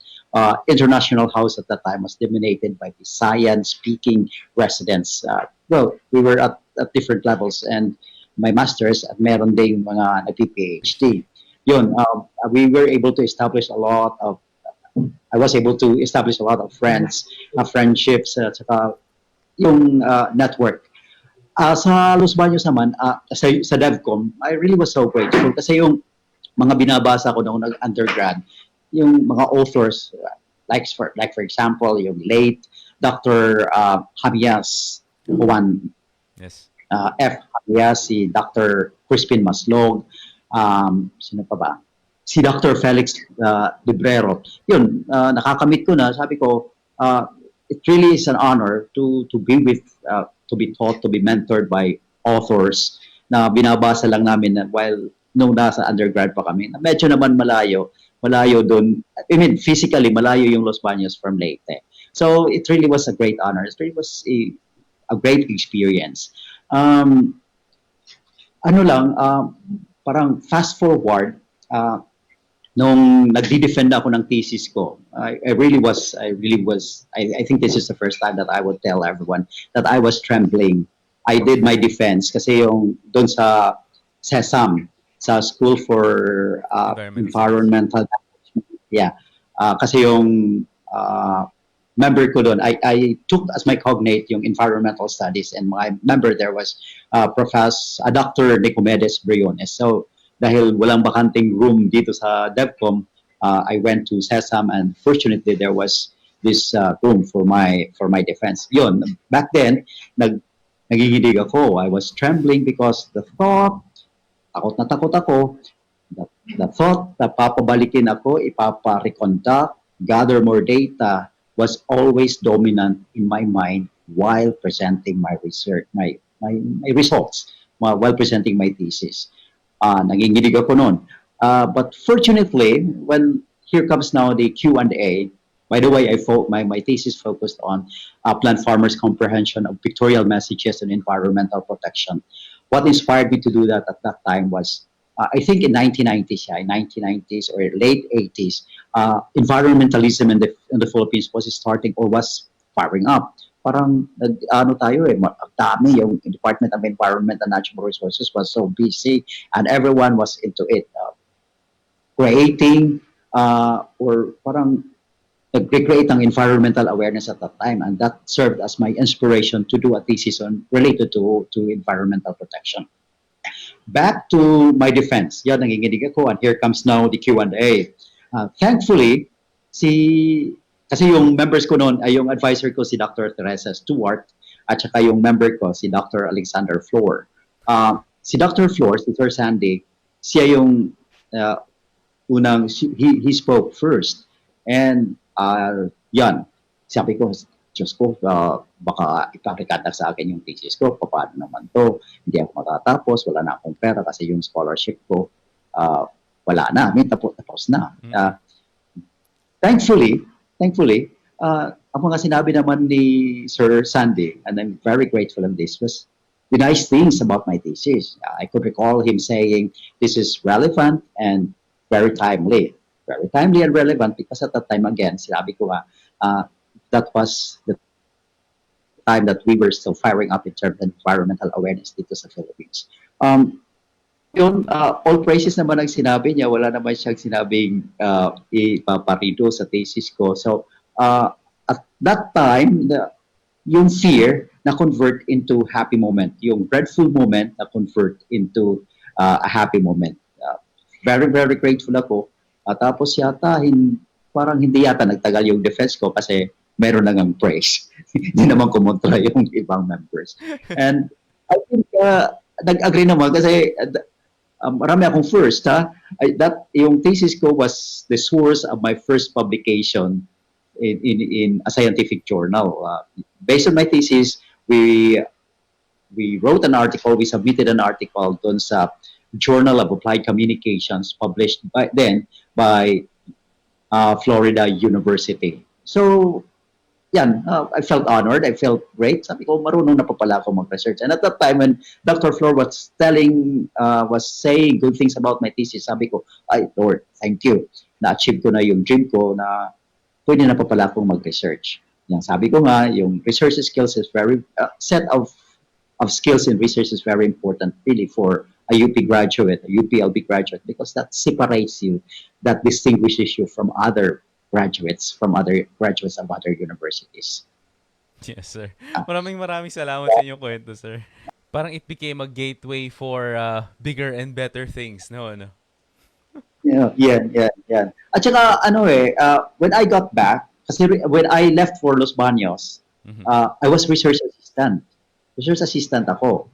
Speaker 11: International House at that time was dominated by Visayan-speaking residents. We were at different levels and my master's at meron din mga nag-PhD. Yun, we were able to establish I was able to establish a lot of friendships, at saka yung network. Sa Los Baños naman, sa DevCom, I really was so grateful kasi yung mga binabasa ko noong nag-undergrad, yung mga authors, like for example, yung late Dr. Javias, Juan
Speaker 1: Yes.
Speaker 11: F. Javias, si Dr. Crispin Maslog, sino pa ba? Si Dr. Felix Librero. Yun, nakakamit ko na, sabi ko, it really is an honor to be to be taught, to be mentored by authors na binabasa lang namin while nung nasa undergrad pa kami. Medyo naman malayo doon. I mean, physically, malayo yung Los Baños from Leyte. So, it really was a great honor. It really was a great experience. Parang fast forward, nung nagdi-defend ako ng thesis ko, I think this is the first time that I would tell everyone that I was trembling. I did my defense kasi yung doon sa SESAM, sa School for Environmental Management. Kasi yung member ko doon, I took as my cognate yung environmental studies and my member there was Dr. Nicomedes Briones. So, dahil walang bakanting room dito sa DevCom, I went to SESAM and fortunately there was this room for my defense. Yun, back then, nagigidig ako. I was trembling because the thought, takot ako, the thought na papabalikin ako, ipapa-reconduct, gather more data, was always dominant in my mind while presenting my research, my results, while presenting my thesis. Nanginginig ako noon. But fortunately, when here comes now the Q&A, by the way, my thesis focused on plant farmers' comprehension of pictorial messages and environmental protection. What inspired me to do that at that time was, I think in 1990s or late 80s, environmentalism in the Philippines was starting or was firing up. Parang dami yung Department of Environment and Natural Resources was so busy and everyone was into it. Creating or parang nag-create ng environmental awareness at that time, and that served as my inspiration to do a thesis on related to environmental protection. Back to my defense. Yan, nanginginig ako, and here comes now the Q&A. Thankfully, kasi yung members ko noon, ay yung advisor ko si Dr. Teresa Stewart, at saka yung member ko si Dr. Alexander Flor. Si Dr. Flor, si Sir Sandy, siya yung he spoke first. And yan, sabi ko, Diyos ko, baka ipakikata sa akin yung thesis ko, paano naman to, hindi ako matatapos, wala na akong pera kasi yung scholarship ko, wala na, tapos na. Thankfully, ang mga sinabi naman ni Sir Sandy, and I'm very grateful on this, was the nice things about my thesis. I could recall him saying, this is relevant and very timely. Very timely and relevant because at that time, again, sinabi ko that was the time that we were still firing up in terms of environmental awareness dito sa Philippines. All praises naman ang sinabi niya, wala naman siyang sinabing ipaparido sa thesis ko. So, at that time, yung fear na convert into happy moment, yung dreadful moment na convert into a happy moment. Very, very grateful ako. Tapos yata, parang hindi yata nagtagal yung defense ko kasi meron na ngang praise. Hindi naman kumontra yung ibang members. And I think nag-agree naman kasi marami akong first. Yung thesis ko was the source of my first publication in a scientific journal. Based on my thesis, we wrote an article, we submitted an article dun sa Journal of Applied Communications published by Florida University. So, yan, I felt honored, I felt great. Sabi ko, marunong na pa pala ako mag-research. And at that time, when Dr. Flor was saying good things about my thesis, sabi ko, ay, Lord, thank you. Na-achieve ko na yung dream ko na pwede na pa pala akong mag-research. Yan, sabi ko nga, yung research skills is very, set of skills in research is very important really for a UP graduate, a UPLB graduate, because that separates you, that distinguishes you from other graduates of other universities.
Speaker 1: Yes, sir. Maraming salamat sa inyong kwento, sir. Parang it became a gateway for bigger and better things, no?
Speaker 11: Yeah. At saka, when I got back, kasi when I left for Los Baños, I was research assistant. Research assistant ako.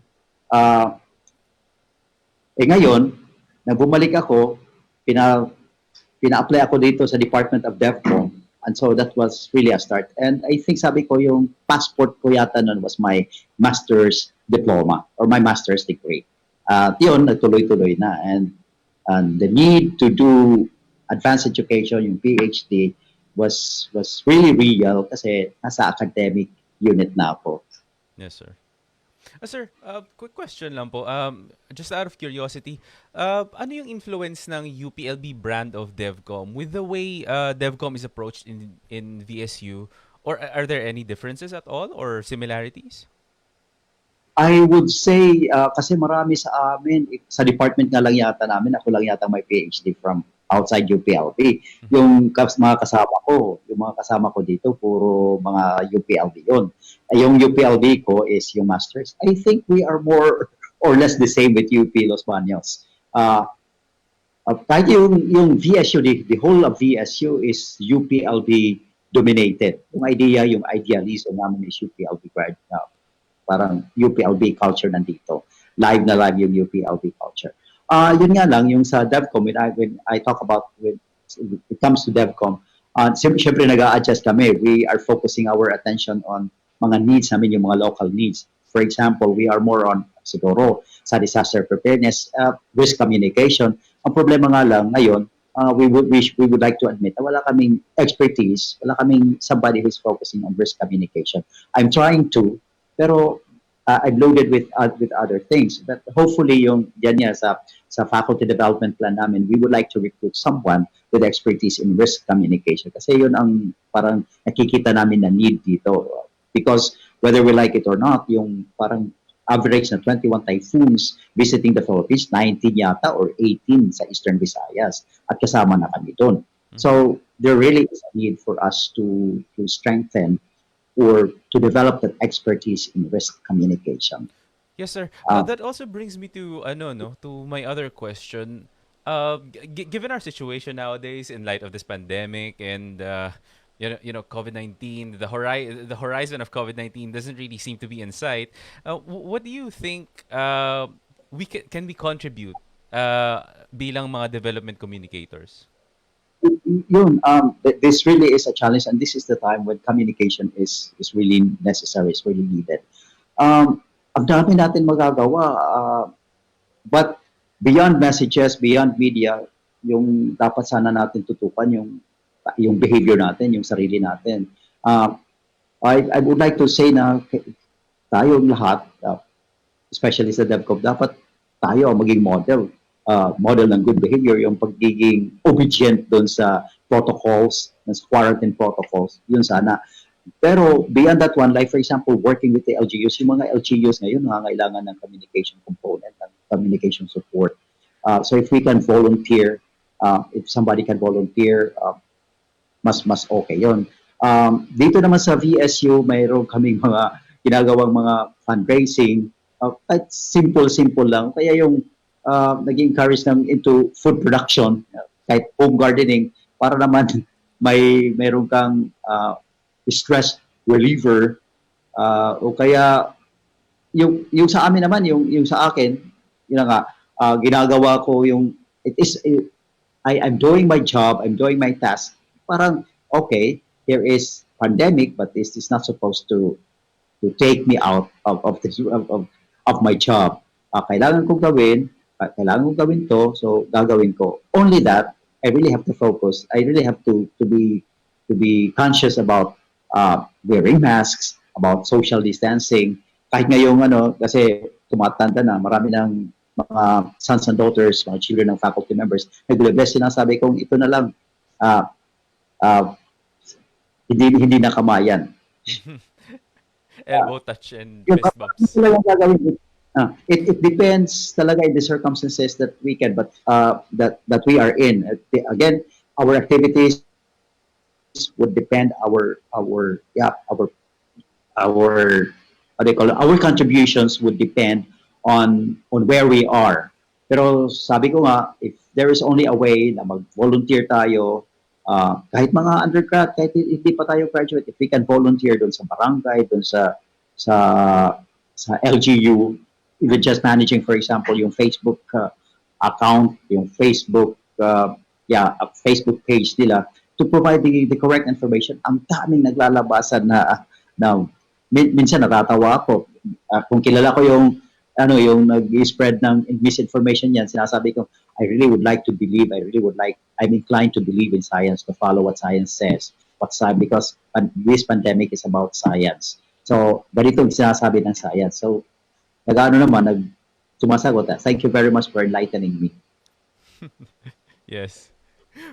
Speaker 11: Ngayon, nang bumalik ako, pina-apply ako dito sa Department of DevCom, and so that was really a start. And I think sabi ko yung passport ko yata nun was my master's diploma or my master's degree. Yun, nagtuloy-tuloy na. And the need to do advanced education, yung PhD, was really real kasi nasa academic unit na ako.
Speaker 1: Yes, sir. Sir, quick question lang po. Just out of curiosity, ano yung influence ng UPLB brand of DevCom with the way DevCom is approached in VSU? Or are there any differences at all or similarities?
Speaker 11: I would say, kasi marami sa amin, sa department nga lang yata namin, ako lang yata may PhD from outside UPLB. Yung mga kasama ko dito, puro mga UPLB yun. Yung UPLB ko is yung masters. I think we are more or less the same with UP Los Baños. Kahit yung VSU, the whole of VSU is UPLB dominated. Yung idealism namin is UPLB parang UPLB culture nandito. Live na live yung UPLB culture. Yun nga lang, yung sa DevCom, when I talk about, when it comes to DevCom, siyempre nag-a-adjust kami. We are focusing our attention on mga needs namin, yung mga local needs. For example, we are more on, siguro, sa disaster preparedness, risk communication. Ang problema nga lang, ngayon, we would like to admit na wala kaming expertise, wala kaming somebody who's focusing on risk communication. I'm trying to, pero I'm loaded with other things. But hopefully, yung yan sa faculty development plan namin, we would like to recruit someone with expertise in risk communication. Kasi yun ang parang nakikita namin na need dito. Because whether we like it or not, yung parang average na 21 typhoons visiting the Philippines, 19 yata or 18 sa Eastern Visayas. At kasama na kami doon. So there really is a need for us to strengthen or to develop that expertise in risk communication.
Speaker 1: Yes, sir.
Speaker 11: Uh,
Speaker 1: That also brings me to to my other question. Given our situation nowadays in light of this pandemic and COVID-19, the horizon of COVID-19 doesn't really seem to be in sight. What do you think can we contribute bilang mga development communicators?
Speaker 11: this really is a challenge, and this is the time when communication is really necessary, is really needed. Ang dami natin magagawa, but beyond messages, beyond media, yung dapat sana natin tutukan yung behavior natin, yung sarili natin. I would like to say na tayong lahat, especially sa DevCom, dapat tayo ang maging model ng good behavior, yung pagiging obedient doon sa protocols, sa quarantine protocols, yun sana. Pero beyond that one, like for example, working with the LGUs, yung mga LGUs ngayon nangangailangan ng communication component, ng communication support. So if we can volunteer, if somebody can volunteer, mas okay yun. Dito naman sa VSU, mayroon kaming mga ginagawang mga fundraising, kahit simple lang. Kaya yung nag-encourage ng into food production, kahit home gardening, para naman mayroon kang stress reliever, o kaya yung sa amin naman, yung sa akin, yun nga, ginagawa ko I'm doing my job, I'm doing my task. Parang, okay, here is pandemic, but this is not supposed to take me out of my job. Kailangan kong gawin to, so gagawin ko. Only that, I really have to focus. I really have to be conscious about wearing masks, about social distancing. Kahit ngayong kasi tumatanda na, marami ng mga sons and daughters, mga children ng faculty members, nag-bless, sinasabi kong ito na lang, hindi na kamayan.
Speaker 1: Elbow touch and fist bumps.
Speaker 11: It depends talaga in the circumstances that we can, but that we are in. Again, our activities would depend our contributions would depend on where we are. Pero sabi ko nga, if there is only a way na mag-volunteer tayo, kahit mga undergrad, kahit hindi pa tayo graduate, if we can volunteer doon sa barangay, doon sa LGU, even just managing, for example, yung Facebook account, yung Facebook Facebook page nila, to provide the correct information. Ang daming naglalabasan na minsan natatawa ako. Kung kilala ko yung nag-spread ng misinformation yan, sinasabi ko, I'm inclined to believe in science, to follow what science says. Because this pandemic is about science. So, ganito ang sinasabi ng science. So, sumasagot. Thank you very much for enlightening me.
Speaker 1: Yes.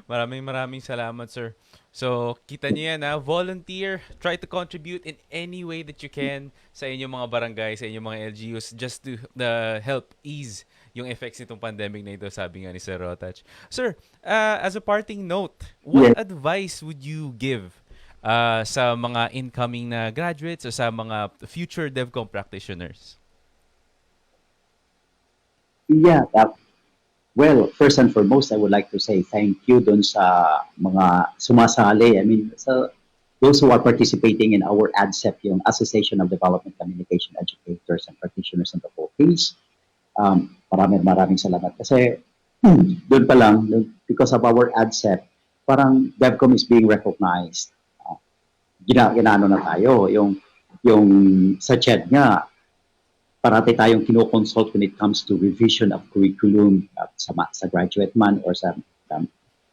Speaker 1: Maraming salamat, sir. So, kita niyo yan, volunteer, try to contribute in any way that you can sa inyong mga barangay, sa inyong mga LGUs, just to help ease yung effects nitong pandemic na ito, sabi nga ni Sir Rotach. Sir, as a parting note, what advice would you give sa mga incoming na graduates o sa mga future DevCom practitioners?
Speaker 11: Yeah, well, first and foremost, I would like to say thank you dun sa mga sumasali. I mean, those who are participating in our ADCEP, yung Association of Development Communication Educators and Practitioners in the Philippines. Maraming salamat. Kasi doon pa lang, because of our ADCEP, parang DevCom is being recognized. Ginano na tayo. Yung sa CHED nga, parati tayong kinoconsult when it comes to revision of curriculum sa graduate man or sa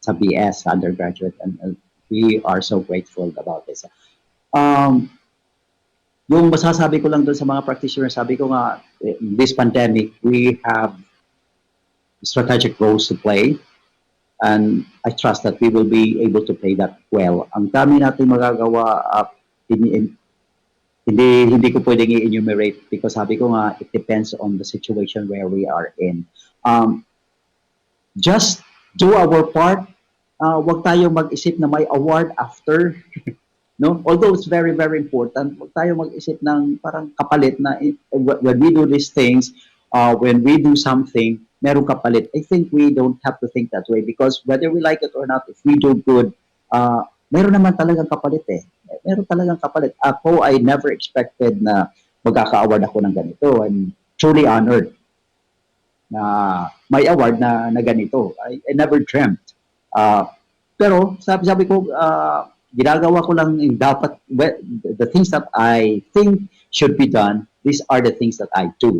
Speaker 11: BS, sa undergraduate, and we are so grateful about this. Yung masasabi ko lang doon sa mga practitioners, sabi ko nga, in this pandemic, we have strategic roles to play, and I trust that we will be able to play that well. Ang dami natin magagawa, hindi ko pwedeng i-enumerate because sabi ko nga, it depends on the situation where we are in. Just do our part. wag tayo mag-isip na may award after. No? Although it's very, very important, wag tayo mag-isip ng parang kapalit na when we do these things, when we do something, merong kapalit. I think we don't have to think that way because whether we like it or not, if we do good, meron naman talagang kapalit eh. Meron talagang kapalit. Ako, I never expected na magkaka-award ako ng ganito. I'm truly honored na may award na ganito. I never dreamt. Pero sabi ko, ginagawa ko lang yung dapat, the things that I think should be done, these are the things that I do.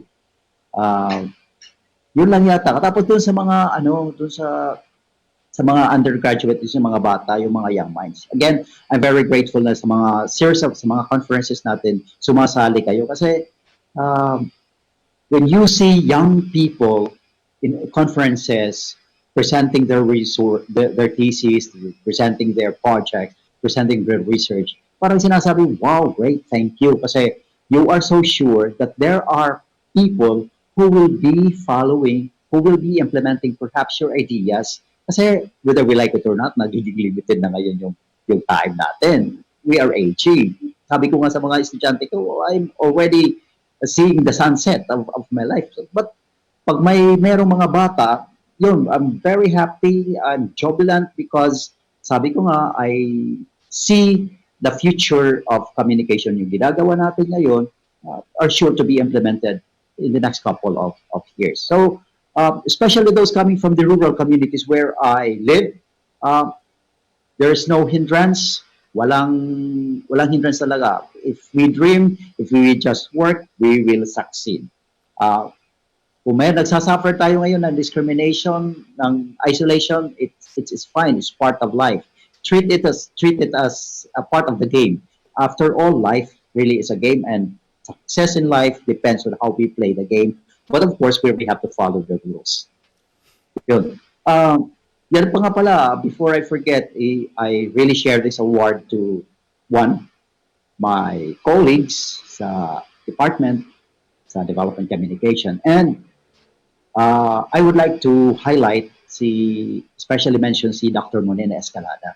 Speaker 11: Yun lang yata. Tapos dun sa mga, dun sa mga undergraduate, sa mga bata, yung mga young minds. Again, I'm very grateful na sa mga series of, sa mga conferences natin, sumasali kayo. Kasi, when you see young people in conferences presenting their their thesis, presenting their project, presenting their research, parang sinasabi, wow, great, thank you. Kasi you are so sure that there are people who will be following, who will be implementing perhaps your ideas. Kasi whether we like it or not, nagiging limited na ngayon yung time natin. We are aging. Sabi ko nga sa mga estudyante ko, I'm already seeing the sunset of my life. But pag merong mga bata, yun, I'm very happy, I'm jubilant because sabi ko nga, I see the future of communication. Yung ginagawa natin ngayon are sure to be implemented in the next couple of years. So, especially those coming from the rural communities where I live, there's no hindrance. Walang hindrance talaga. If we dream, if we just work, we will succeed. Kung may nagsasuffer tayo ngayon ng discrimination, ng isolation, it's fine. It's part of life. Treat it as a part of the game. After all, life really is a game, and success in life depends on how we play the game. But of course, we have to follow the rules. Yun. Yan pa nga pala, before I forget, I really share this award to my colleagues sa department, sa development communication. And I would like to highlight especially mention si Dr. Monena Escalada.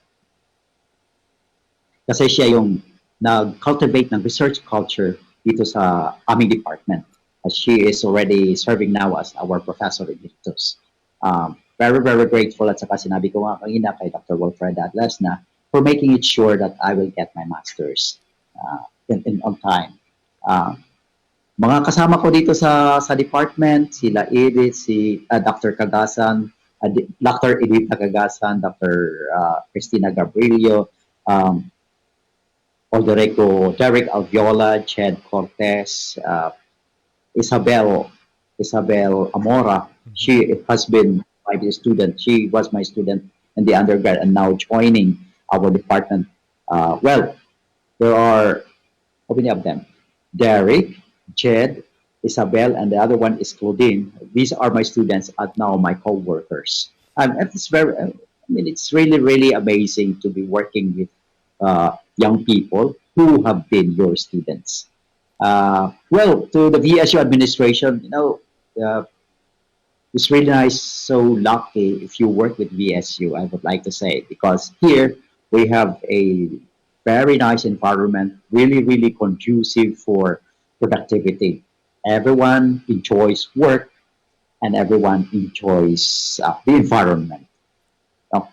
Speaker 11: Kasi siya yung nag-cultivate ng research culture dito sa aming department. As she is already serving now as our professor emeritus. Very, very grateful at saka sinabi ko nga kanina kay Dr. Wilfred Atlas na for making it sure that I will get my master's on time. Mga kasama ko dito sa department, sila Edith, si Dr. Cagasan, Dr. Edith Cagasan, Dr. Cristina Gabrilio, Aldoreco, Derek Alviola, Ched Cortez, Isabel Amora. She has been my student. She was my student in the undergrad and now joining our department. Well, there are how many of them? Derek, Jed, Isabel, and the other one is Claudine. These are my students and now my co-workers. It's it's really, really amazing to be working with young people who have been your students. Well, to the VSU administration, it's really nice, so lucky if you work with VSU, I would like to say, because here we have a very nice environment, really, really conducive for productivity. Everyone enjoys work and everyone enjoys the environment.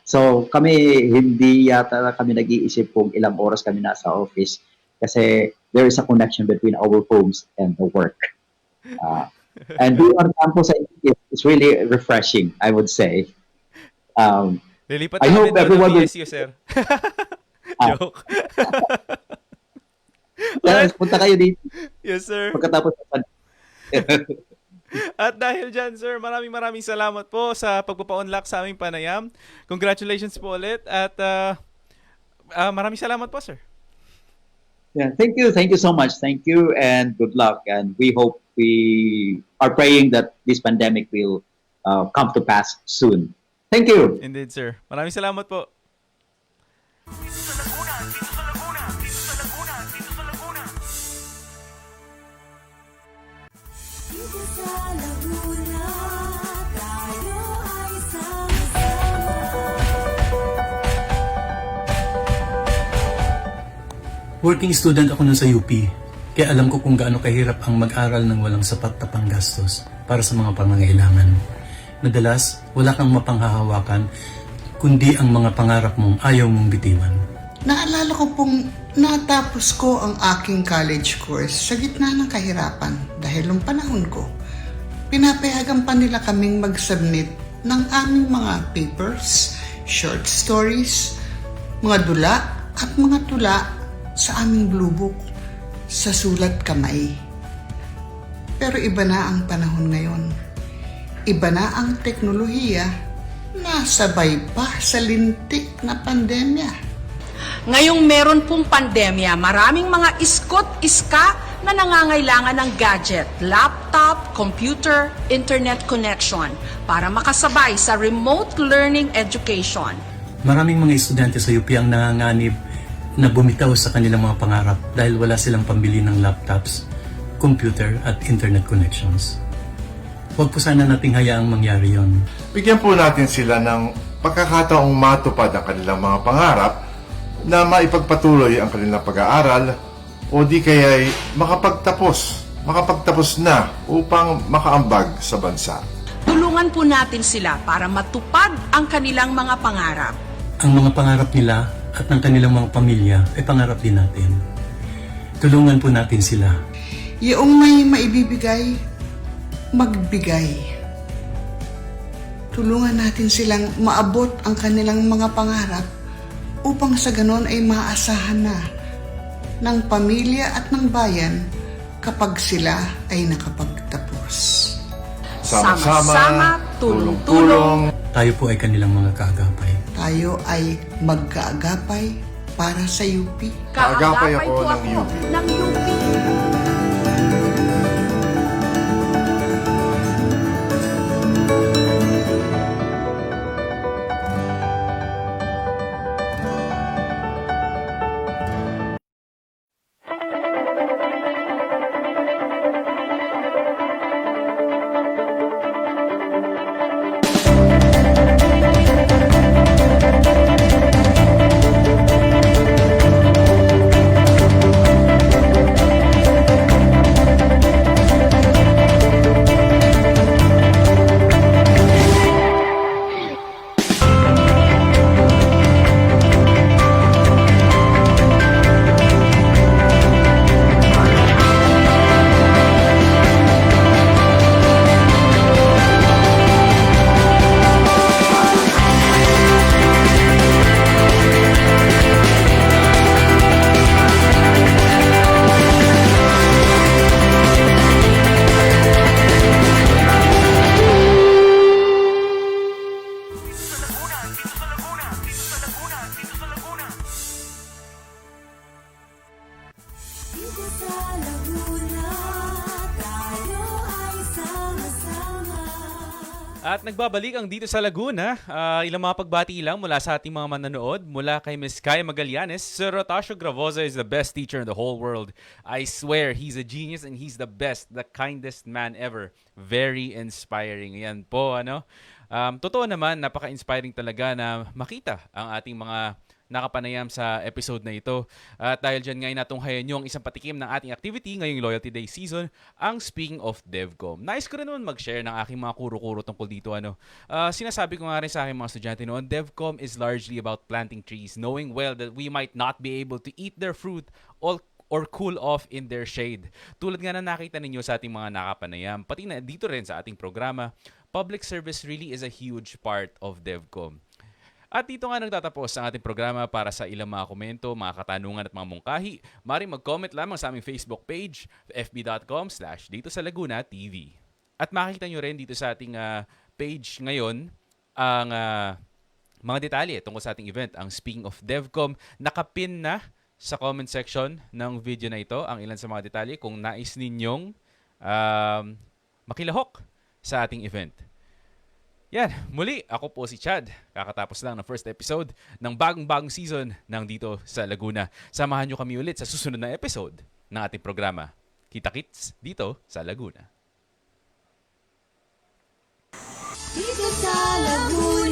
Speaker 11: So hindi yata kami nag-iisip kung ilang oras kami nasa office kasi there is a connection between our homes and the work. And being on campus, it's really refreshing, I would say.
Speaker 1: Lilipat
Speaker 11: I hope everyone will...
Speaker 1: VSU, sir. Joke.
Speaker 11: Punta kayo dito.
Speaker 1: Yes, sir.
Speaker 11: Pagkatapos
Speaker 1: At dahil dyan, sir, maraming salamat po sa pagpapa-unlock sa aming panayam. Congratulations po ulit at maraming salamat po, sir.
Speaker 11: Yeah, thank you so much. Thank you and good luck. And we are praying that this pandemic will come to pass soon. Thank you.
Speaker 1: Indeed, sir. Maraming salamat po.
Speaker 2: Dito sa Laguna, dito sa Laguna, dito sa Laguna, dito sa Laguna.
Speaker 9: Dito sa Laguna, tayo ay sama-sama.
Speaker 12: Working student ako nun sa UP, kaya alam ko kung gaano kahirap ang mag-aral ng walang sapat na panggastos para sa mga pangangailangan. Madalas, wala kang mapanghahawakan, kundi ang mga pangarap mong ayaw mong bitiwan.
Speaker 13: Naalala ko pong natapos ko ang aking college course sa gitna ng kahirapan dahil nung panahon ko, pinapayagan pa nila kaming mag-submit ng aming mga papers, short stories, mga dula at mga tula sa aming blue book sa sulat kamay. Pero iba na ang panahon ngayon. Iba na ang teknolohiya, nasabay pa sa lintik na pandemya.
Speaker 14: Ngayong meron pong pandemya, maraming mga iskot-iska na nangangailangan ng gadget, laptop, computer, internet connection para makasabay sa remote learning education.
Speaker 12: Maraming mga estudyante sa UP ang nanganganib na bumitaw sa kanilang mga pangarap dahil wala silang pambili ng laptops, computer at internet connections. Huwag po sana nating hayaang mangyari yon.
Speaker 15: Bigyan po natin sila ng pagkakataong matupad ang kanilang mga pangarap na maipagpatuloy ang kanilang pag-aaral o di kaya'y makapagtapos na upang makaambag sa bansa.
Speaker 14: Tulungan po natin sila para matupad ang kanilang mga pangarap.
Speaker 12: Ang mga pangarap nila at ng kanilang mga pamilya ay pangarap din natin. Tulungan po natin sila.
Speaker 13: Yung may maibibigay, magbigay. Tulungan natin silang maabot ang kanilang mga pangarap upang sa ganon ay maasahan na ng pamilya at ng bayan kapag sila ay nakapagtapos.
Speaker 15: Sama-sama, tulong-tulong.
Speaker 12: Tayo po ay kanilang mga kaagapay.
Speaker 13: Tayo ay magkaagapay para sa UP.
Speaker 15: Kaagapay ako ng UP.
Speaker 1: At nagbabalik ang Dito sa Laguna. Ilang mga pagbati lang mula sa ating mga mananood. Mula kay Ms. Kaya Magallanes, Sir Rotasio Gravoza is the best teacher in the whole world. I swear, he's a genius and he's the best, the kindest man ever. Very inspiring. Yan po, ano? Totoo naman, napaka-inspiring talaga na makita ang ating mga nakapanayam sa episode na ito. At dahil dyan ngayon natunghayan nyo ang isang patikim ng ating activity ngayong Loyalty Day season, ang Speaking of DevCom. Nice ko rin naman mag-share ng aking mga kuro-kuro tungkol dito. Sinasabi ko nga rin sa aking mga estudyante noon, DevCom is largely about planting trees, knowing well that we might not be able to eat their fruit or cool off in their shade. Tulad nga na nakita ninyo sa ating mga nakapanayam, pati na dito rin sa ating programa, public service really is a huge part of DevCom. At dito nga nagtatapos ang ating programa. Para sa ilang mga komento, mga katanungan at mga mungkahi, maaaring mag-comment lamang sa aming Facebook page, fb.com/Dito sa Laguna TV. At makikita nyo rin dito sa ating page ngayon ang mga detalye tungkol sa ating event, ang Speaking of DevCom. Nakapin na sa comment section ng video na ito ang ilan sa mga detalye kung nais ninyong makilahok sa ating event. Yan, muli, ako po si Chad. Kakatapos lang ng first episode ng bagong season ng Dito sa Laguna. Samahan nyo kami ulit sa susunod na episode ng ating programa. Kita-kits dito sa Laguna.
Speaker 9: Dito sa Laguna.